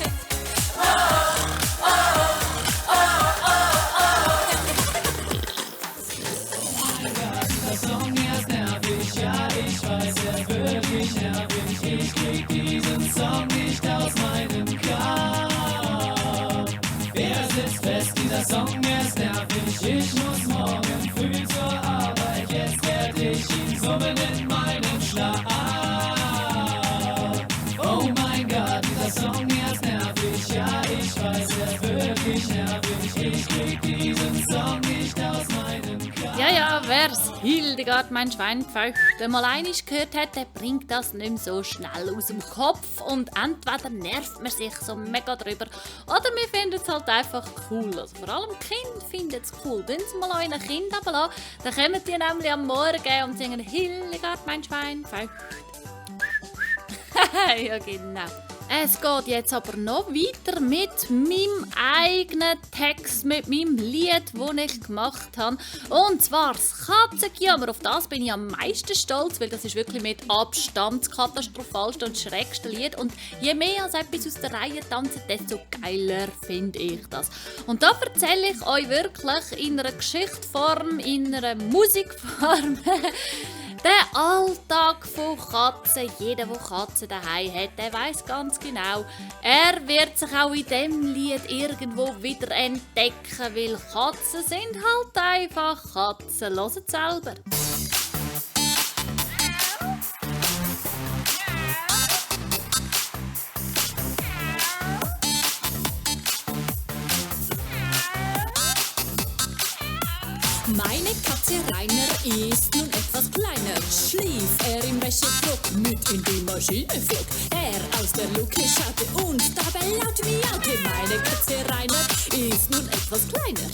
Ja, wer's Hildegard, mein Schwein pfeift, mal einig gehört hat, der bringt das nicht mehr so schnell aus dem Kopf und entweder nervt man sich so mega drüber oder wir finden es halt einfach cool. Also vor allem Kinder finden es cool. Wenn sie mal euren Kind runterlassen, dann kommen die nämlich am Morgen und singen Hildegard, mein Schwein pfeift. Ja, genau. Es geht jetzt aber noch weiter mit meinem eigenen Text, mit meinem Lied, das ich gemacht habe. Und zwar das Katzengejammer. Auf das bin ich am meisten stolz, weil das ist wirklich mit Abstand das katastrophalste und schrägste Lied. Und je mehr als etwas aus der Reihe tanzen, desto geiler finde ich das. Und da erzähle ich euch wirklich in einer Geschichtsform, in einer Musikform, der Alltag von Katzen. Jeder, der Katzen daheim hat, der weiss ganz genau, er wird sich auch in diesem Lied irgendwo wieder entdecken, weil Katzen sind halt einfach Katzen. Hört selber. Meine Katze Rainer ist nun etwas kleiner. Schlief er im Wäschetrog mit in die Maschine flog. Er aus der Luke schaute und dabei laut miaute. Meine Katze Rainer ist nun etwas kleiner.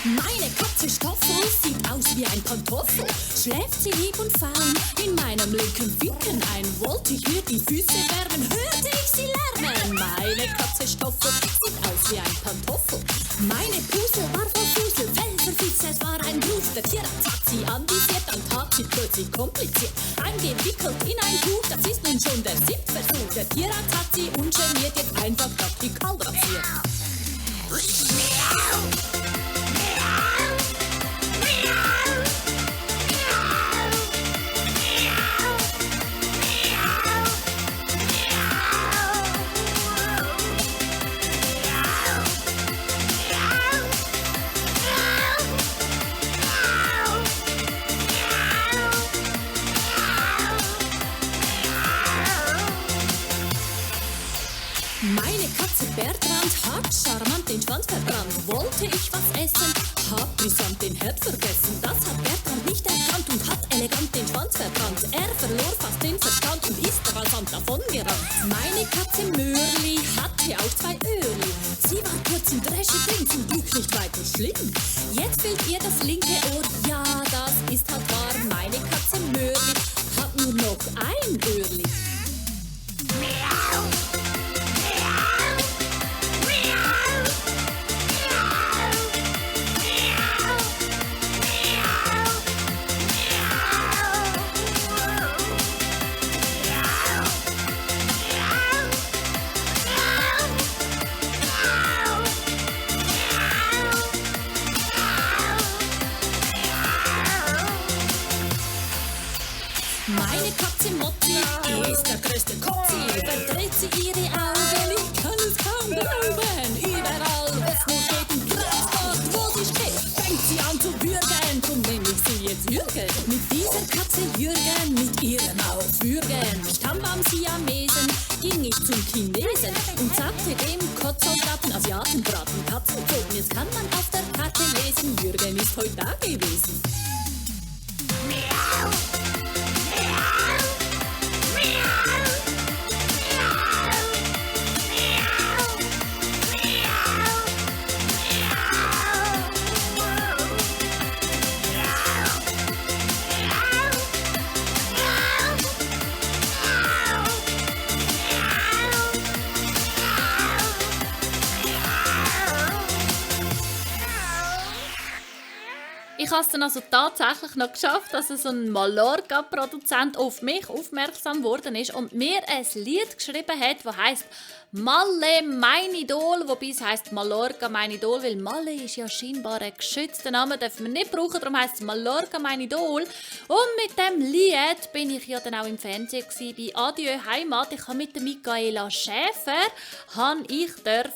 Meine Katze Stoffel sieht aus wie ein Pantoffel. Schläft sie lieb und fein in meinem linken Winken ein. Wollte ich ihr die Füße wärmen, hörte ich sie lärmen. Meine Katze Stoffel sieht aus wie ein Pantoffel. Meine Pusel war voll Fusel, Weltverfies, es war ein Blut. Der Tierarzt hat sie anvisiert, dann tat sie plötzlich kompliziert. Eingewickelt in ein Tuch, das ist nun schon der 7. Versuch. Der Tierarzt hat sie ungeniert jetzt einfach praktikal rasiert. elegant den Schwanz verbrannt. Er verlor fast den Verstand und ist rasant davongerannt. Meine Katze Mörli hatte auch 2 Öhrli. Sie war kurz im Dresche drin, zum Glück nicht weiter schlimm. Jetzt fehlt ihr das linke Ohr, ja, das ist halt wahr. Meine Katze Mörli hat nur noch ein Öhrli. Meine Katze Motti ist der größte Kotzi. Verdreht sie ihre Augen, ich kann es kaum glauben. Überall, wo es nur geht, im Kreisbad, wo sie steht, fängt sie an zu würgen. Drum nenn ich sie jetzt Jürgen. Mit dieser Katze Jürgen, mit ihrem Aufwürgen. Stamm am Siamesen, ging ich zum Chinesen und sagte dem Kotzsoldaten, Asiatenbraten, Katzenzoten. Jetzt kann man auf der Karte lesen, Jürgen ist heute da gewesen. Ich habe es dann also tatsächlich noch geschafft, dass so ein Mallorca-Produzent auf mich aufmerksam geworden ist und mir ein Lied geschrieben hat, das heisst «Malle, mein Idol», wobei es heisst «Mallorca, mein Idol», weil Malle ist ja scheinbar ein geschützter Name, dürfen wir nicht brauchen, darum heisst es «Mallorca, mein Idol». Und mit dem Lied bin ich ja dann auch im Fernsehen bei «Adieu Heimat». Ich habe mit der Michaela Schäfer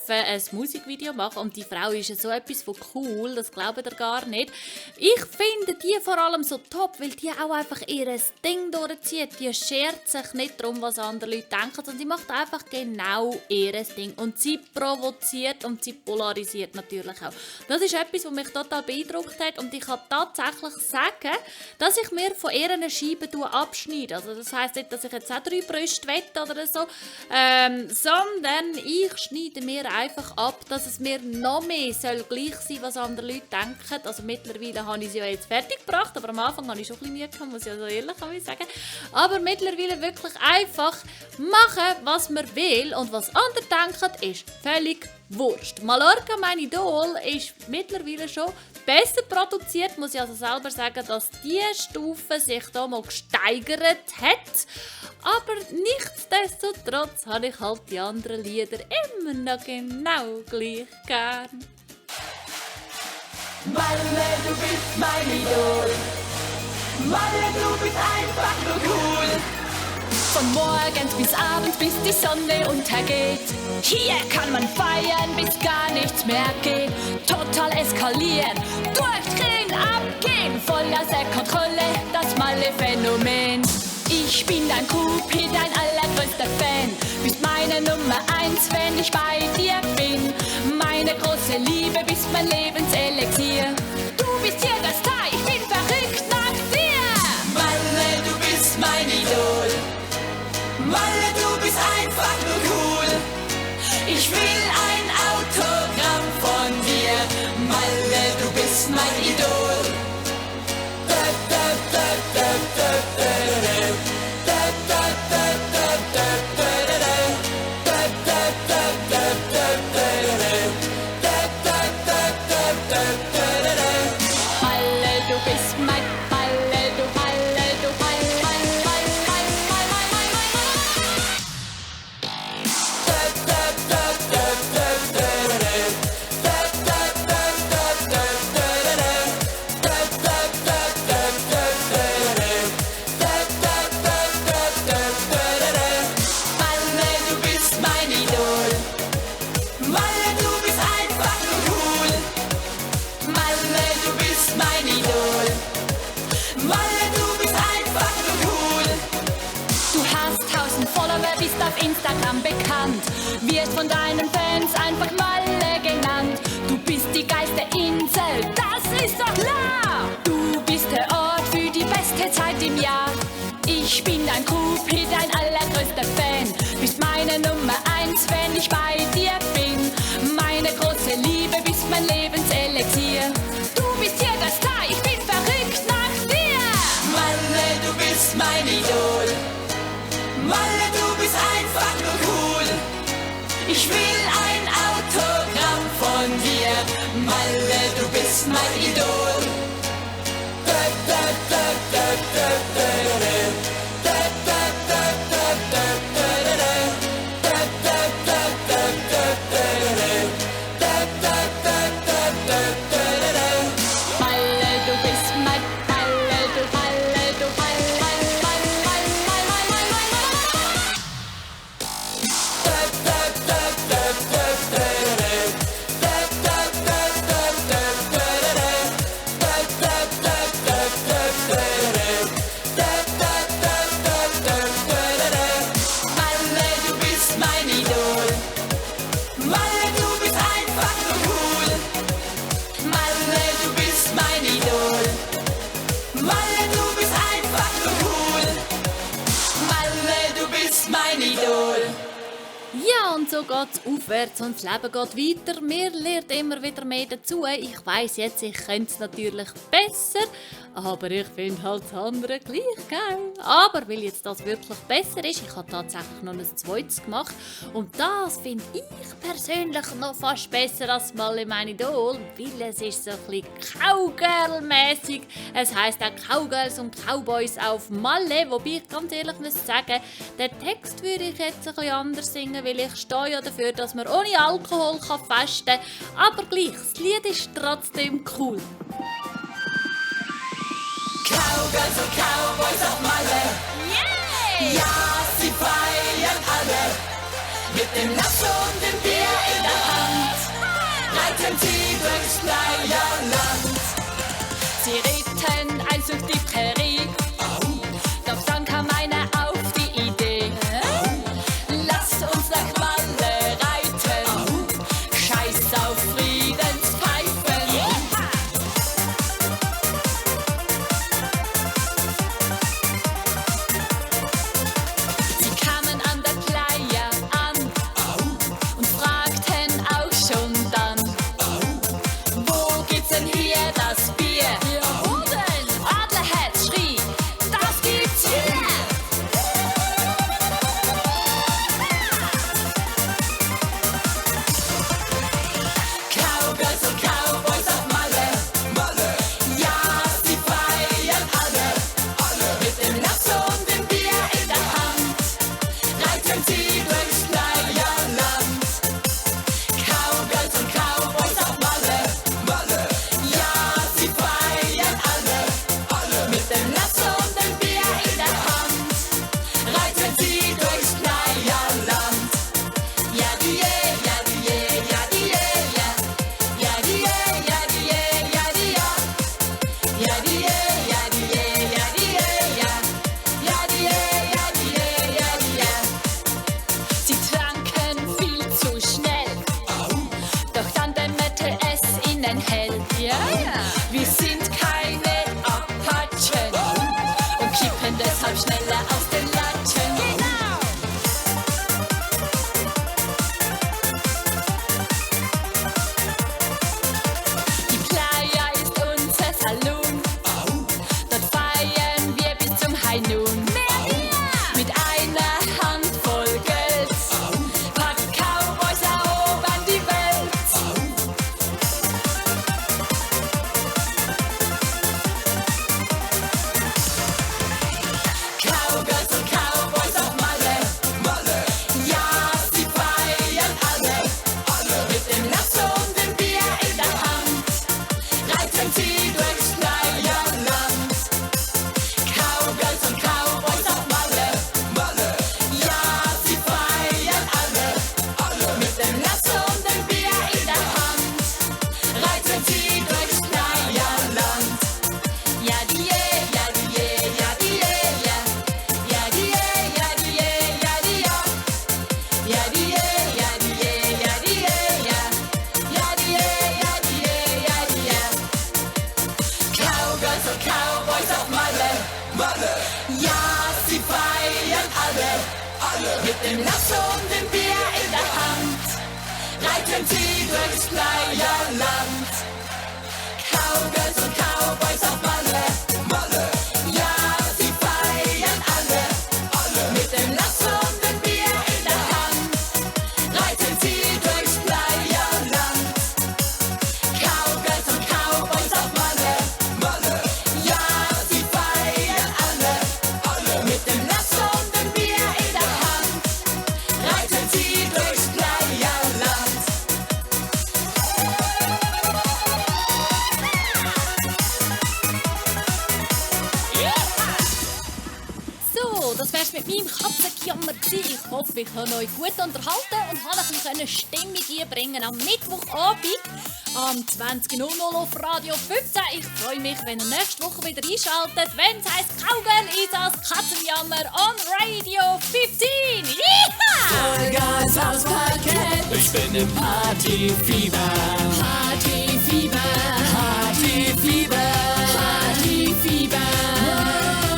ein Musikvideo machen und die Frau ist ja so etwas von cool, das glaubt ihr gar nicht. Ich finde die vor allem so top, weil die auch einfach ihr Ding durchzieht. Die schert sich nicht darum, was andere Leute denken, sondern sie macht einfach genau ihr Ding. Und sie provoziert und sie polarisiert natürlich auch. Das ist etwas, was mich total beeindruckt hat und ich kann tatsächlich sagen, dass ich mir von ihr eine Scheibe abschneide. Also das heisst nicht, dass ich jetzt auch 3 Brüste wette oder so, sondern ich schneide mir einfach ab, dass es mir noch mehr soll gleich sein, was andere Leute denken. Also mittlerweile habe ich sie ja jetzt fertig gebracht, aber am Anfang habe ich schon ein bisschen Mühe gehabt, muss ich ja so ehrlich sagen. Aber mittlerweile wirklich einfach machen, was man will und was andere denken, ist völlig wurscht. Mallorca, mein Idol, ist mittlerweile schon besser produziert, muss ich also selber sagen, dass die Stufe sich da mal gesteigert hat. Aber nichtsdestotrotz habe ich halt die anderen Lieder immer noch genau gleich gern. Malle, du bist mein Idol. Malle, du bist einfach nur cool. Von morgens bis abends, bis die Sonne untergeht. Hier kann man feiern, bis gar nichts mehr geht. Total eskalieren, durchdrehen, abgehen. Voll außer Kontrolle, das Malle-Phänomen. Ich bin dein Groupie, dein allergrößter Fan. Bist meine Nummer 1, wenn ich bei dir bin. Meine große Liebe, bist mein Lebenselixier. Du bist hier der Star, ich bin verrückt nach dir. Malle, du bist mein Idol. Malle, du bist einfach nur cool. Ich will ein Autogramm von dir. Malle, du bist mein Idol. Instagram bekannt, wird von deinen Fans einfach Malle genannt. Du bist die geilste Insel, das ist doch klar. Du bist der Ort für die besten beste Zeit im Jahr. Ich bin dein Groupie, dein allergrößter Fan. Bist meine Nummer 1, wenn ich bei dir bin. Meine große Liebe, bist mein Lebenselixier. Du bist hier der Star, ich bin verrückt nach dir. Malle, du bist mein Idol. Malle, du bist einfach nur cool. Ich will ein Autogramm von dir. Malle, du bist mein Idol. Ja, und so geht's aufwärts und das Leben geht weiter. Mir lernt immer wieder mehr dazu. Ich weiss jetzt, ich könnte es natürlich besser, aber ich finde halt das andere gleich geil. Aber weil jetzt das wirklich besser ist, ich habe tatsächlich noch ein zweites gemacht und das finde ich persönlich noch fast besser als mal in mein Idol, weil es ist so ein bisschen Cowgirl-mässig. Es heisst auch Cowgirls und Cowboys auf Malle, wobei ich ganz ehrlich muss sagen, den Text würde ich jetzt ein bisschen anders singen, weil ich stehe ja dafür, dass man ohne Alkohol festen kann. Aber gleich, das Lied ist trotzdem cool. Cowgirls und Cowboys auf Malle. Yeah! Ja, sie feiern alle. Mit dem Lasso und dem Bier in der Hand reiten sie durchs Playa-Land. Sie ritten eins durch die Prärie, doch dann kam einer auf die Idee. Lass uns nach Malle reiten, scheiß auf Friedenspfeifen. Sie kamen an der Playa an und fragten auch schon dann, wo gibt's denn hier das Bier? Adlerherz schrie, das gibt's hier! Cowgirls und Cowboys auf Malle. Malle. Ja, sie feiern alle. Mit dem Lasso und dem Bier in der Hand reiten sie durchs Playa-Land. Cowgirls und Cowboys auf Malle. Malle. Ja, sie feiern alle. Mit dem Lasso und dem Bier in der Hand reiten sie durchs Playa-Land. Ja, die, ja, die, ja, die, ja. Ja, die, ja, die, ja, die, ja. Ja, die, ja, die, ja, die, ja. Ja, die, ja, die, ja, die, ja. Sie tranken viel zu schnell, doch dann dämmerte es ihnen hell. Wir sind keine Apachen und kippen deshalb schneller aus den Latschen. Die Playa ist unser Saloon, dort feiern wir bis zum High Noon. Mit einer Handvoll Geld packen Cowboys erobern die Welt. Cowgirls Ja, sie feiern alle mit dem Lasso und dem Bier in der Hand. Reiten sie durchs Pleierland. Cowgirls und Cowboys auf Malle. Ja, sie feiern alle mit dem Lasso und dem Bier in der Hand. Reiten sie durchs Pleierland. Cowgirls und Cowboys auf Malle. Ja, sie feiern alle mit dem Lasso und dem Bier in der Hand. Reiten sie durchs Pleierland. So, das wär's mit meinem Katzengejammer gewesen. Ich hoffe, ich habe euch gut unterhalten und habe ein bisschen Stimmung einbringen am Mittwochabend am 20.00 auf Radio 15. Ich freue mich, wenn ihr nächste Woche wieder einschaltet, wenn es heisst Cowgirl Isas Katzenjammer on Radio 15. Yeeha! Vollgas aufs Parkett. Ich bin im Partyfieber. Partyfieber. Partyfieber. Partyfieber.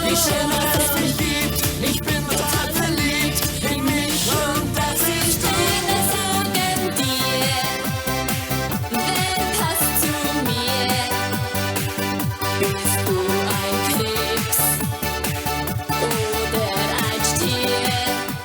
Wie schön, dass es mich gibt. Ich bin total verliebt in mich und das ist du. Sterne sagen dir, wer passt zu mir? Bist du ein Krebs oder ein Stier?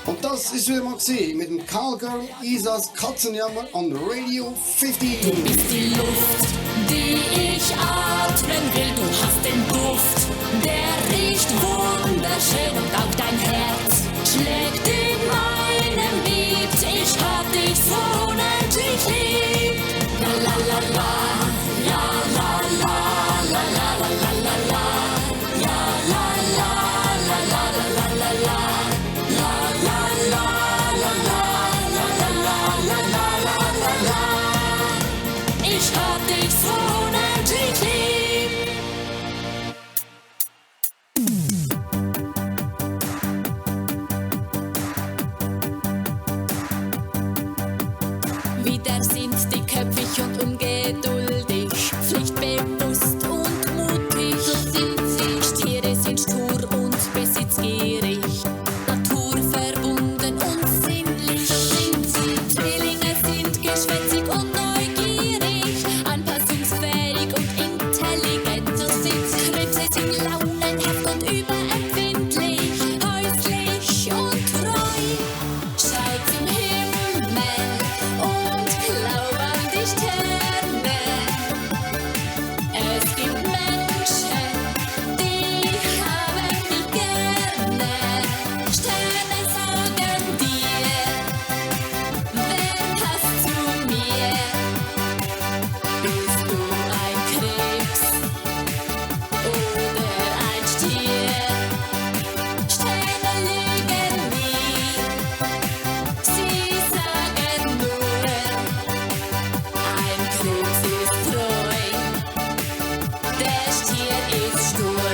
Und das ist wieder mal gewesen mit dem Cowgirl Isas Katzenjammer on Radio 15. Bist die Luft, die ich atmen will. Du hast den Duft, der riecht wunderschön und auch dein Herz schlägt in meinem Beat. Ich hab dich so unendlich lieb. La la la la, la la la, la la la la la la, la la la, la la la la la la, la la la, la la la la la la. Ich hab dich so unendlich lieb. Wieder sind die köpfig und ungeduldig, pflichtbewusst und mutig. So sind sie. Stiere sind stur und besitzgierig, naturverbunden und sinnlich. So sind sie. Zwillinge sind geschwätzig und neugierig, anpassungsfähig und intelligent. So sind sie. Krebse sind launenhaft und überempfindlich, häuslich und treu. Schaut zum Himmel und glaub an die Sterne. Es gibt Menschen, die haben dich gerne. Sterne sagen dir, wer passt zu mir? Bist du ein Krebs oder ein Stier? Sterne lügen nie. Sie sagen nur, ein Krebs ist treu, der Stier ist stur.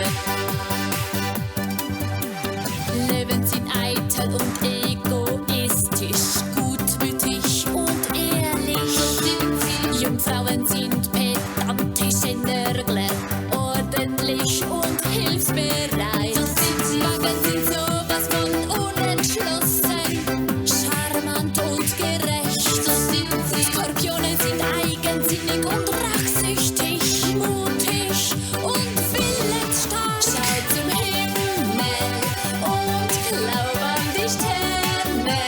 Löwen sind eitel und egoistisch, gutmütig und ehrlich. So sind sie. Jungfrauen sind pedantisch, Nörgler, ordentlich und hilfsbereit. So sind sie. Wagen sind sowas von unentschlossen, charmant und gerecht. So sind sie. Skorpione sind eigensinnig und rachsüchtig, mutig und willensstark. Schau zum Himmel und glaub an die Sterne.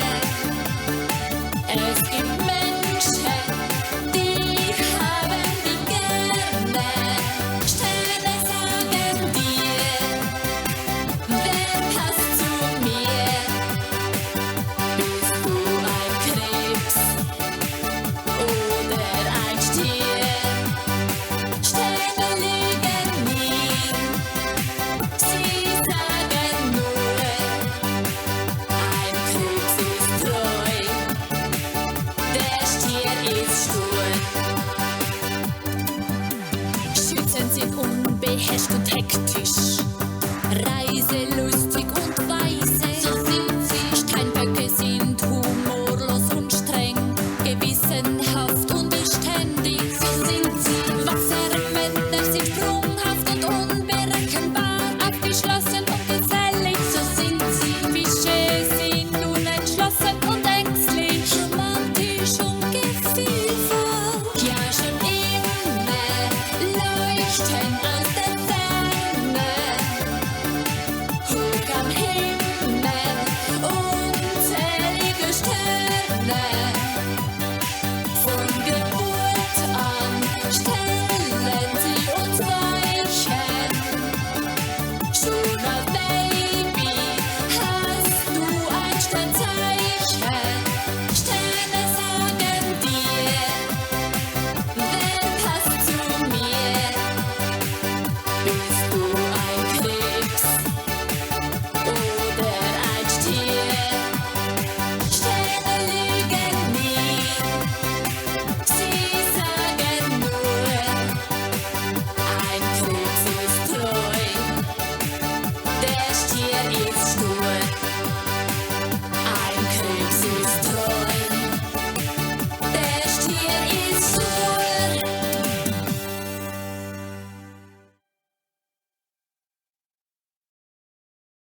ist stur.